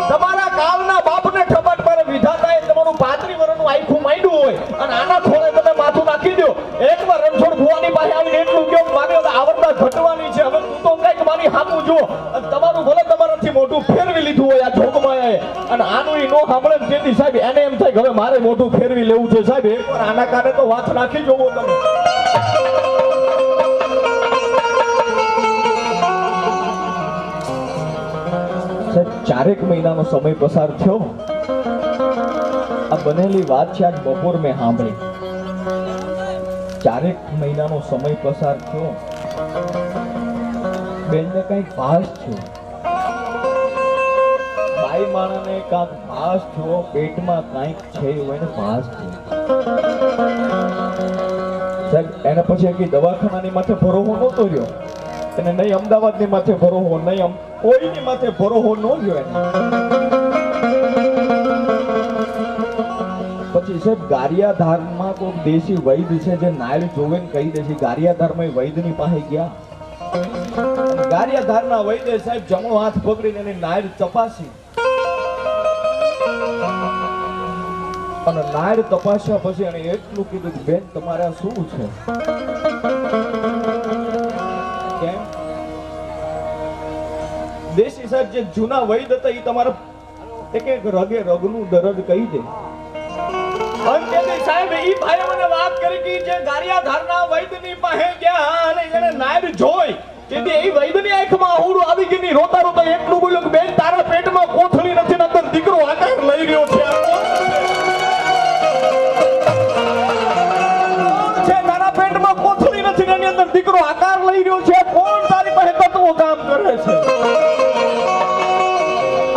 તમારા કાલના બાપને ઠપાટ મારે વિધાતાએ તમારું 35 વર્ષનું આખું માંડ્યું હોય અને આના ખોળે તમે માથું નાખી દો. એકવાર રણછોડ ભુવાની પાસે આવીને એટલું કહો મારી હવે આવડતા ઘટવાની છે, હવે તું તો કઈક મારી સામું જો. અને તમારું ભલે તમારાથી મોઢું ફેરવી લીધું હોય આ જોગમાયાએ, અને આનું ઈ નો સાંભળે ને તેથી સાહેબ એને એમ થાય કે હવે મારે મોઢું ફેરવી લેવું છે. સાહેબ એકવાર આના કારણે તો વાત નાખી જોવો તમે. સાહેબ 4 મહિનાનો સમય પસાર થયો, આ બનેલી વાત છે આજ બપોર મેં સાંભળી. 4 મહિનાનો સમય પસાર થયો, બેનને કઈક ભાસ થયો, બાઈ માણાને કાંક ભાસ થયો, પેટમાં કાંઈક છે એવું એને ભાસ થયો. સાહેબ એને પછી કે દવાખાનાની માથે ભરોહો નહોતો રહ્યો, એને નહીં અમદાવાદની માથે ભરોહો, નહીં કોઈની માથે ભરોહો ન રહ્યો એને. પછી સાહેબ ગારિયાધારમાં કોઈ દેશી વૈદ છે જે નાળ જોવે ને કહી દે છે. ગારિયાધારમાં વૈદની પાસે ગયા, ગારિયાધારના વૈદે સાહેબ જમણો હાથ પકડીને એની નાળ તપાસી, અને નાળ તપાસ્યા પછી એને એટલું કીધું કે બેન તમારે આ શું છે? કેમ? દેશી સાહેબ જે જૂના વૈદ હતા એ તમારા એક રગે રગનું દર્દ કહી દે. અંતેથી સાહેબ ઈ ભાઈ મને વાત કરી કે જે ગારિયાધારના વૈદની પાસે ગયા અને એને નાળ જોઈ તેથી એ વૈદની આંખમાં આહુડું આવી ગઈ, રોતા રોતા એટલું બોલ્યો કે બેન તારા પેટમાં કોથળી નથી ને અંદર દીકરો આકાર લઈ રહ્યો છે. તારા પેટમાં કોથળી નથી ને એની અંદર દીકરો આકાર લઈ રહ્યો છે. કોણ તારી પાસે તત્વો કામ કરે છે?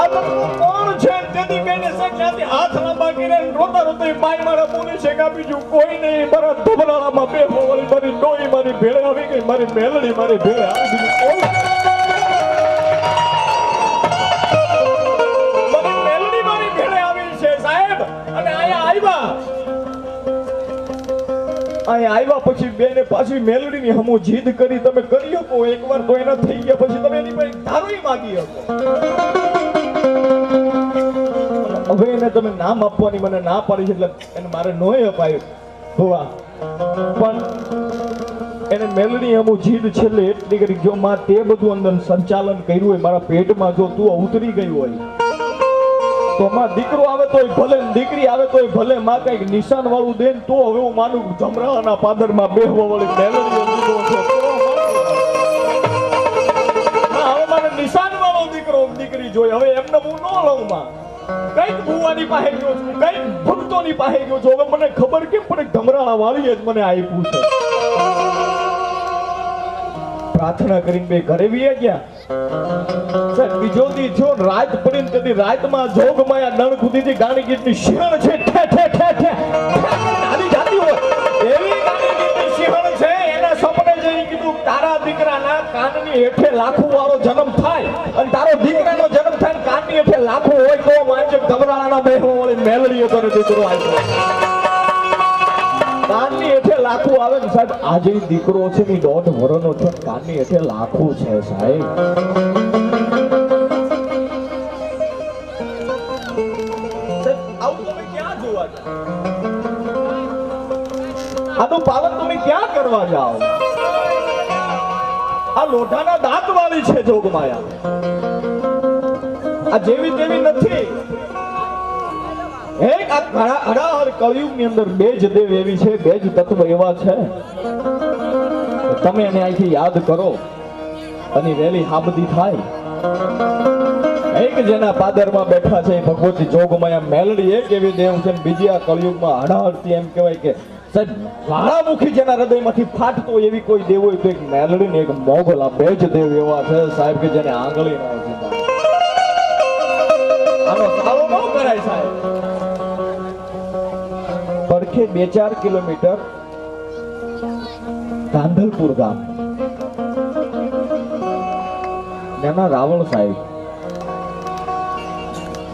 આ તત્વો કોણ છે? તેથી બેને ત્યાંથી હાથ લાંબા કરીને રોતા રોતા બાઈ મારા બોલે છે કે બીજું કોઈ નહીં, મારા ધબરાળામાં બે હોવળી મારી ડોઈ મારી ભેળે આવી ગઈ, મારી મેલડી મારી ભેળે આવી ગઈ, કોઈ મારી મેલડી મારી ભેળે આવી છે સાહેબ. અને અહીંયા આવ્યા પછી બેને પાછી મેલડીની હમુ જીદ કરી. તમે કરી શકો એકવાર તો એના થઈ ગયા પછી તમે એની પાસે ધારોઈ માંગી શકો. હવે એને તમે નામ આપવાની મને ના પાડી છે એટલે એને મારે નોય અપાયું હોવા, પણ એને મેલડી હમુ જીદ છેલ્લે એટલી કરી જો માં તે બધું અંદર સંચાલન કર્યું હોય મારા પેટમાં, જો તું ઉતરી ગયું હોય તો માં દીકરો આવે તોય ભલે, દીકરી આવે તોય ભલે, માં કઈક નિશાન વાળું દે તો હવે હું માનું જમરાના પાદરમાં બેહવા વાળી મેલડી દીકરો છે. હવે મારે નિશાન વાળો દીકરો દીકરી જોઈએ, હવે એમને હું ન લઉં માં. કઈક ભુવાની પાસે ગયો છું, કઈક ભક્તોની પાસે ગયો છું, હવે મને ખબર કેમ પડે ધમરાળા વાળીએ જ મને આપ્યું છે. પ્રાર્થના કરીને બે ઘરે વી ગયા. બીજો દી થયો રાત પડીને તેથી રાતમાં જોગમાયા નણ કુદીથી ગાણી ગીતની શિહણ છે, ઠે ઠે ઠે ઠે ગાડી જાતી હોય એવી ગાણી ગીતની શિહણ છે. એના સપને જઈ કીધું તારા દીકરાના કાનની હેઠે લાખો વાળો જન્મ થાય અને તારો દીકરાનો જન્મ થાય કાનની હેઠે લાખો હોય તો માનજે ગમરાળાના બેહવા વાળી મેલડીઓ તને દીકરો આવ્યો. કાનની હેઠે લાખું આવે ને સાહેબ, આજે દીકરો છે ને 1.5 વર્ષનો છે, કાનની હેઠે લાખું છે સાહેબ. આવું તમે ક્યાં જોવા જાઓ? આનું પાલન તમે ક્યાં કરવા જાઓ? આ લોઢાના દાંત વાળી છે જોગમાયા. આ જેવી તેવી નથી. એક આ હરાહર કળિયુગની અંદર બે જ દેવ એવી છે, બે જ તત્વ એવા છે. તમે એને અહીંથી યાદ કરો અને વેલી હાબદી થાય. એક જેના પાદરમાં બેઠા છે એ ભગવતી જોગમાયા મેલડી, એક એવી દેવ છે. બીજી આ કળિયુગમાં હરાહરથી એમ કહેવાય કે સાહેબ જ્વાળામુખી જેના હૃદયમાંથી ફાટતો એવી કોઈ દેવ હોય તો એક મેલડી ને એક મોગલ, આ બે જ દેવ એવા છે સાહેબ કે જેને આંગળી ના છે. આનો સાળો ન કરાય સાહેબ. પડખે 2-4 કિલોમીટર ધાંધલપુર ગામ, ત્યાંના રાવળ સાહેબ,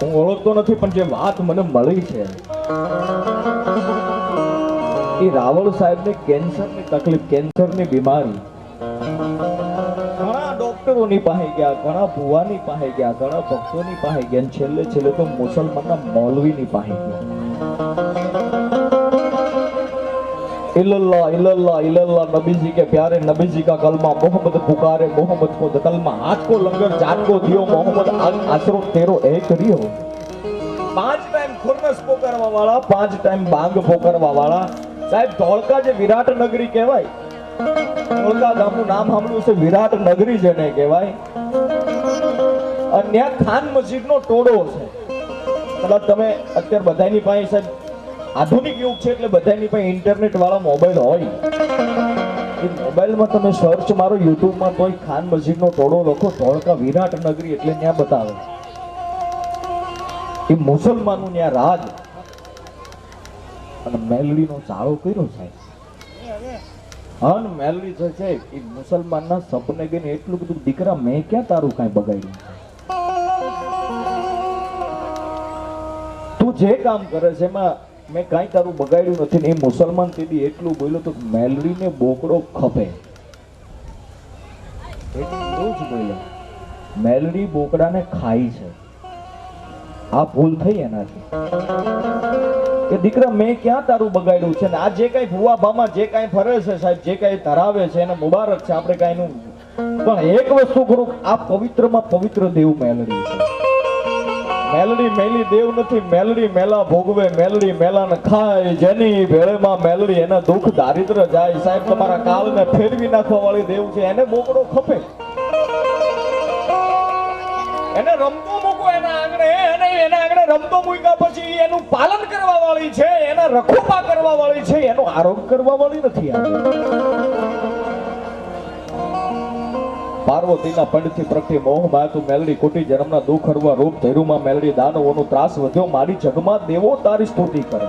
હું ઓળખતો નથી પણ જે વાત મને મળી છે એ રાવળ સાહેબને કેન્સરની તકલીફ, કેન્સરની બીમારી, ઘણા ડોક્ટરોની પાસે ગયા, ઘણા ભુવાની પાસે ગયા, ઘણા ભક્તોની પાસે ગયા, છેલ્લે છેલ્લે તો મુસલમાનના મૌલવીની પાસે ગયા. इल्लल्लाह इल्लल्लाह इल्लल्लाह नबी जी के प्यारे नबी जी का कलमा, मोहम्मद पुकारे मोहम्मद को कलमा, हाथ को लंगर जान को दियो मोहम्मद आसरो तेरो एक रियो. 5 टाइम खुरनस પોકારવા વાળા, 5 ટાઈમ બાંગ પોકારવા વાળા સાહેબ. ધોળકા જે વિરાટ નગરી કહેવાય, ધોળકા ગામનું નામ સાંભળ્યું છે, વિરાટ નગરી જેને કહેવાય. અને ત્યાં ખાન મસ્જિદનો ટોળો છે. કદાચ તમે અત્યારે બધાની પાસે સાહેબ આધુનિક યુગ છે એટલે બધાની પાસે ઇન્ટરનેટ વાળા મોબાઈલ હોય. એ મોબાઈલમાં તમે સર્ચ મારો યુટ્યુબમાં તોય ખાન મસ્જિદનો ટોળો લખો, ધોળકા વિરાટ નગરી એટલે ત્યાં બતાવે એ મુસલમાનનું ત્યાં રાજ. અને મેલડીનો ચાળો કર્યો સાહેબ. હા, મેલડી જે છે એ મુસલમાનના સપને ગઈને એટલું બધું, દીકરા મેં ક્યાં તારું કાંઈ બગાડ્યું? તું જે કામ કરે છે એમાં મેં કાંઈ તારું બગાડ્યું નથી. ને એ મુસલમાન તેદી એટલું બોલ્યો તો મેલડીને બોકડો ખપે, એટલું જ બોલ્યો. મેલડી બોકડાને ખાઈ છે. આ ભૂલ થઈ એનાથી કે દીકરા મેં ક્યાં તારું બગાડ્યું છે. ને આ જે કઈ ભુવા ભામાં જે કઈ ફરે છે સાહેબ, જે કઈ ધરાવે છે એને મુબારક છે, આપણે કઈ નું. પણ એક વસ્તુ કરું, આ પવિત્રમાં પવિત્ર દેવ મેલડી છે. મેલડી મેલી દેવ નથી, મેલડી મેલા ભોગવે, મેલડી મેલાને ખાય. જેની ભેળેમાં મેલડી એના દુઃખ દારિદ્ર જાય સાહેબ. તમારા કાળને ફેરવી નાખવા વાળી દેવ છે, એને બોકડો ખપે. એને રમતો મૂકો એના આંગણે, એને એના આંગણે રમતો મૂક્યા પછી એનું પાલન કરવા વાળી છે, એના રખોપા કરવા વાળી છે, એનો આરોગ્ય કરવા વાળી નથી. આજે પાર્વતીના પંડથી પ્રગટી મોહ માતું મેલડી કોટી જન્મના દુઃખ હરવા રૂપ ધૈરુમાં મેલડી દાનવોનો ત્રાસ વધ્યો. મારી જગમાં દેવો તારી સ્તુતિ કરે.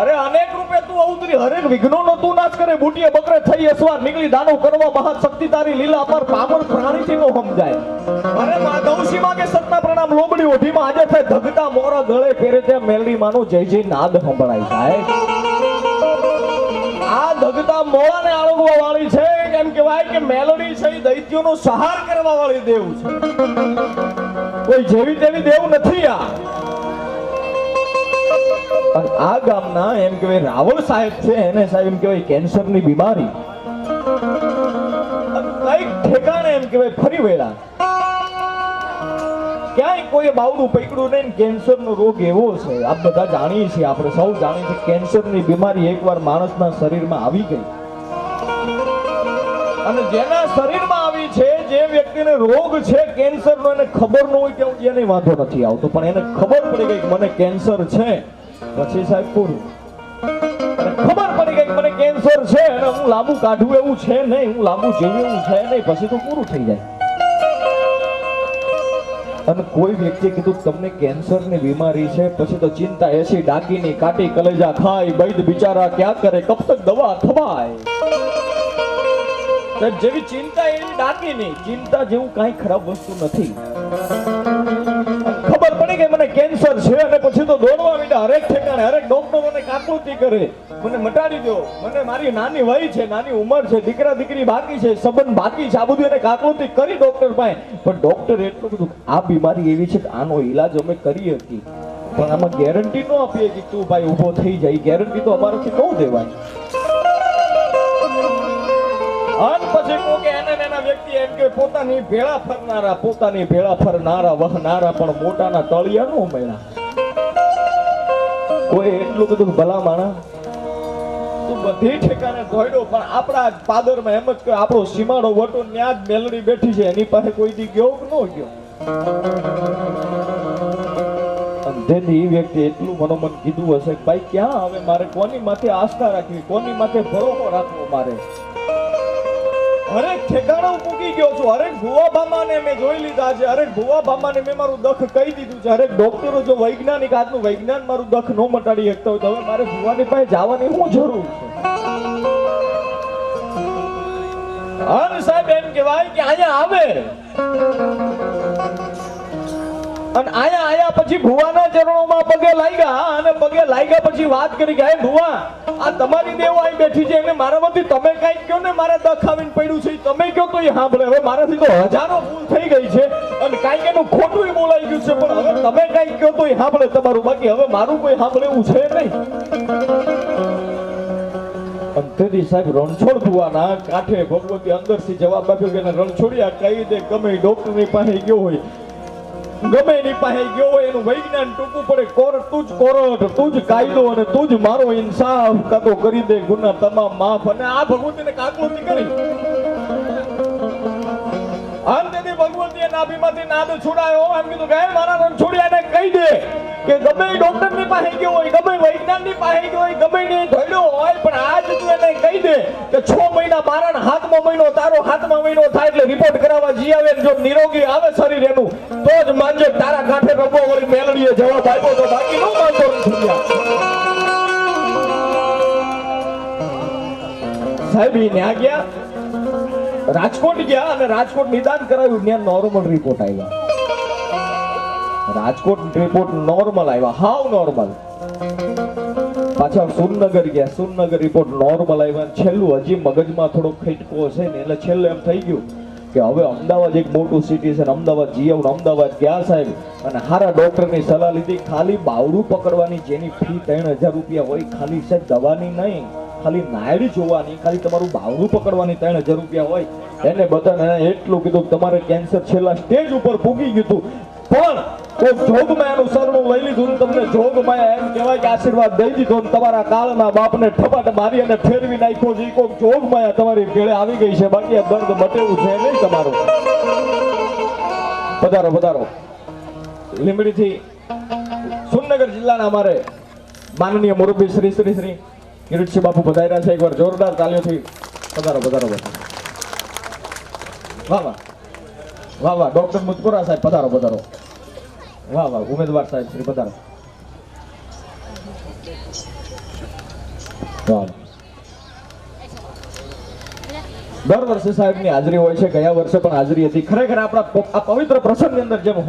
અરે અનેક રૂપે તું અવતરી, હરેક વિઘ્નોનો તું નાશ કરે. બુટીએ બકરે થઈ અસવાર નીકળી દાનવ કરવા મહાશક્તિ તારી લીલા પર પામર પ્રાણીથી નો સમજાય. અરે માધવસી માં કે સતના પ્રણામ લોબડી ઓઢીમાં આજે થાય ધગતા મોરા ગળે ફેરે ત્યાં મેલડી માનો જય જય નાદ સંભળાય સાહેબ. આ ધગતા મોળાને આળગવા વાળી છે. એમ કહેવાય કે મેલડી છે દૈત્યોનો સહાર કરવા વાળી દેવ છે, કોઈ જેવી તેવી દેવ નથી. આ ગામના એમ કહેવાય રાવળ સાહેબ છે, એને સાહેબ એમ કહેવાય કેન્સરની બીમારી. કઈક ઠેકાણે એમ કહેવાય ફરી વેળા ક્યાંય કોઈ બાવડું પકડ્યું નહીં. કેન્સરનો રોગ એવો છે, આપ બધા જાણીએ છીએ, આપણે સૌ જાણીએ છીએ. કેન્સરની બીમારી એકવાર માણસના શરીરમાં આવી ગઈ અને જેના શરીરમાં આવી છે, જે વ્યક્તિને રોગ છે કેન્સરનો, એને ખબર ન હોય કે એને વાંધો નથી આવતો, પણ એને ખબર પડી ગઈ કે મને કેન્સર છે, પછી સાહેબ પૂરું. ખબર પડી ગઈ કે મને કેન્સર છે અને હું લાંબુ કાઢું એવું છે નહીં, હું લાંબુ જીવું એવું છે નહીં, પછી તો પૂરું થઈ જાય. અને કોઈ વ્યક્તિ કીધું તમને કેન્સરની બીમારી છે, પછી તો ચિંતા એસી ડાકીની કાટી કલેજા ખાય. બૈદ બિચારા ક્યાં કરે, કબ તક દવા ખવાય. જેવી ચિંતા એવી ડાકીની. ચિંતા જેવું કાંઈ ખરાબ વસ્તુ નથી. ખબર પડી ગઈ મને કેન્સર છે અને પછી તો દોડવા માંડ્યા હરેક ઠેકાણે, હરેક ડોક્ટરોને કાકૃતિ કરે. મને મટાડી દો. મને મારી નાની વય છે, નાની ઉંમર છે, દીકરા દીકરી બાકી છે, સંબંધ બાકી છે, આ બધું એને કાકલોતી કરી ડોક્ટર પાસે. પણ ડોક્ટર એટલું કીધું કે આ બીમારી એવી છે કે આનો ઈલાજ અમે કરી હતી, પણ આમાં ગેરંટી ન આપીએ કે તું ભાઈ ઊભો થઈ જાય. ગેરંટી તો અમારાથી ન દેવાય. અને પછી કોકે એના વ્યક્તિ એમ કે પોતાની ભેળા ફરનારા વહનારા પણ મોટાના તળિયા નો મળ્યા. કોઈ એટલું કીધું ભલા માણા તું બધી ઠેકાને દોડ્યો, પણ આપણા પાદરમાં એમ જ કે આપણો સીમાડો વટો ન્યા જ મેલડી બેઠી છે, એની પાસે કોઈ દી ગયો કે ન ગયો. અંધેથી એ વ્યક્તિ એટલું મનોમન કીધું હશે કે ભાઈ ક્યાં હવે મારે કોની માથે આસ્થા રાખવી, કોની માથે ભરોસો રાખવો. મારે હરેક ઠેકાણો મૂકી ગયો છું, હરેક ભુવા બામાને મેં જોઈ લીધા છે, હરેક ભુવા બામાને મેં મારું દખ કહી દીધું છે, હરેક ડોક્ટરો જો વૈજ્ઞાનિક આજનું વૈજ્ઞાન મારું દખ ન મટાડી શકતા હોય તો હવે મારે ભુવાની પાસે જવાની શું જરૂર છે? અને સાહેબ એમ કહેવાય કે અહીંયા આવે અને આયા પછી ભુવાના ચરણોમાં પગે લાગ્યા, અને પગે લાગ્યા પછી વાત કરી કે ભુવા આ તમારી દેવ અહીં બેઠી છે, એને મારામાંથી તમે કઈ કહો ને, મારા દખ આવીને પડ્યું છે, તમે કહો તો એ સાંભળે. હવે મારાથી તો હજારો ભૂલ થઈ ગઈ છે અને કાંઈક એનું ખોટું બોલાઈ ગયું છે, પણ હવે તમે કઈ કહો તો એ સાંભળે તમારું, બાકી હવે મારું કોઈ સાંભળે એવું છે નહીં. અંતેથી સાહેબ રણછોડ ભુવાના કાંઠે ભગવતી અંદરથી જવાબ આપ્યો કે રણછોડિયા કહી દે ગમે ડોક્ટરની પાસે ગયો હોય, ગમે એની પાસે ગયો હોય, એનું વૈજ્ઞાન ટૂંકું પડે કોર્ટ, તું જ કોર્ટ, તું જ કાયદો અને તું જ મારો ઇન્સાફ, કાતો કરી દે ગુના તમામ માફ. અને આ ભગવતીને કાકલોતી કરી. અંતેથી ભગવતીએ નાભીમાંથી નાદ છોડાયો. એમ કીધું કે મારા રણછોડિયાને કહી દે કે ગમે ડોક્ટરની પાસે ગયો હોય, ગમે વૈજ્ઞાનની પાસે ગયો હોય, ગમે એને ધોડ્યો હોય, પણ આજ તું એને કહી દે કે 6 મહિના મારા 7મો મહિનો તારો 7મો મહિનો થાય એટલે રિપોર્ટ કરાવવા જી આવે, જો નિરોગી આવે શરીર એનું તો જ માનજો. તારા કાંઠે રબો વળી મેલડીએ જવાબ આપ્યો તો બાકી ન માનતો. સાહેબ ઈ ન્યા ગયા, રાજકોટ ગયા અને રાજકોટ નિદાન કરાવ્યું, ત્યાં નોર્મલ રિપોર્ટ આવ્યા. રાજકોટ રિપોર્ટ નોર્મલ આવ્યા, હાવ નોર્મલ. પાછા સુરનગર ગયા, સુરનગર રિપોર્ટ નોર્મલ આવ્યા. છેલ્લું હજી મગજમાં થોડો ખટકો છે ને એટલે છેલ્લે એમ થઈ ગયું કે હવે અમદાવાદ એક મોટું સિટી છે, અમદાવાદ જીવન અમદાવાદ ગયા સાહેબ અને હારા ડોક્ટરની સલાહ લીધી. ખાલી બાવડું પકડવાની જેની ફી 3000 રૂપિયા હોય, ખાલી સાહેબ દવાની નહીં, ખાલી નાયડી જોવાની, ખાલી તમારું બાવડું પકડવાની 3000 રૂપિયા હોય, એને બધાને એટલું કીધું તમારે કેન્સર છેલ્લા સ્ટેજ ઉપર પૂગી ગયું હતું, પણ કોઈક જોગમાં એનું સરણું લઈ લીધું, તમને જોગમાં એમ કહેવાય કે આશીર્વાદ દઈ દીધો, તમારા કાળના બાપને ઠપાટ મારી અને ફેરવી નાખ્યો છે. કોઈક જોગમાં તમારી ભેળે આવી ગઈ છે, બાકી આ દર્દ મટેવું છે નહીં તમારું. પધારો પધારો. લીંબડીથી સુરનગર જિલ્લાના અમારે માનનીય મુરબ્બી શ્રી શ્રી શ્રી કિરીટસિંહ બાપુ પધાર્યા છે. એકવાર જોરદાર તાલીઓથી પધારો પધારો પધારો. વાહ વાહ વાહ વાહ. ડોક્ટર મુજપુરા સાહેબ પધારો પધારો. વાહ વાહ. ઉમેદવાર સાહેબ શ્રી પધારો. વાહ. દર વર્ષે સાહેબની હાજરી હોય છે, ગયા વર્ષે પણ હાજરી હતી. ખરેખર આપણા આ પવિત્ર પ્રસંગની અંદર જેમ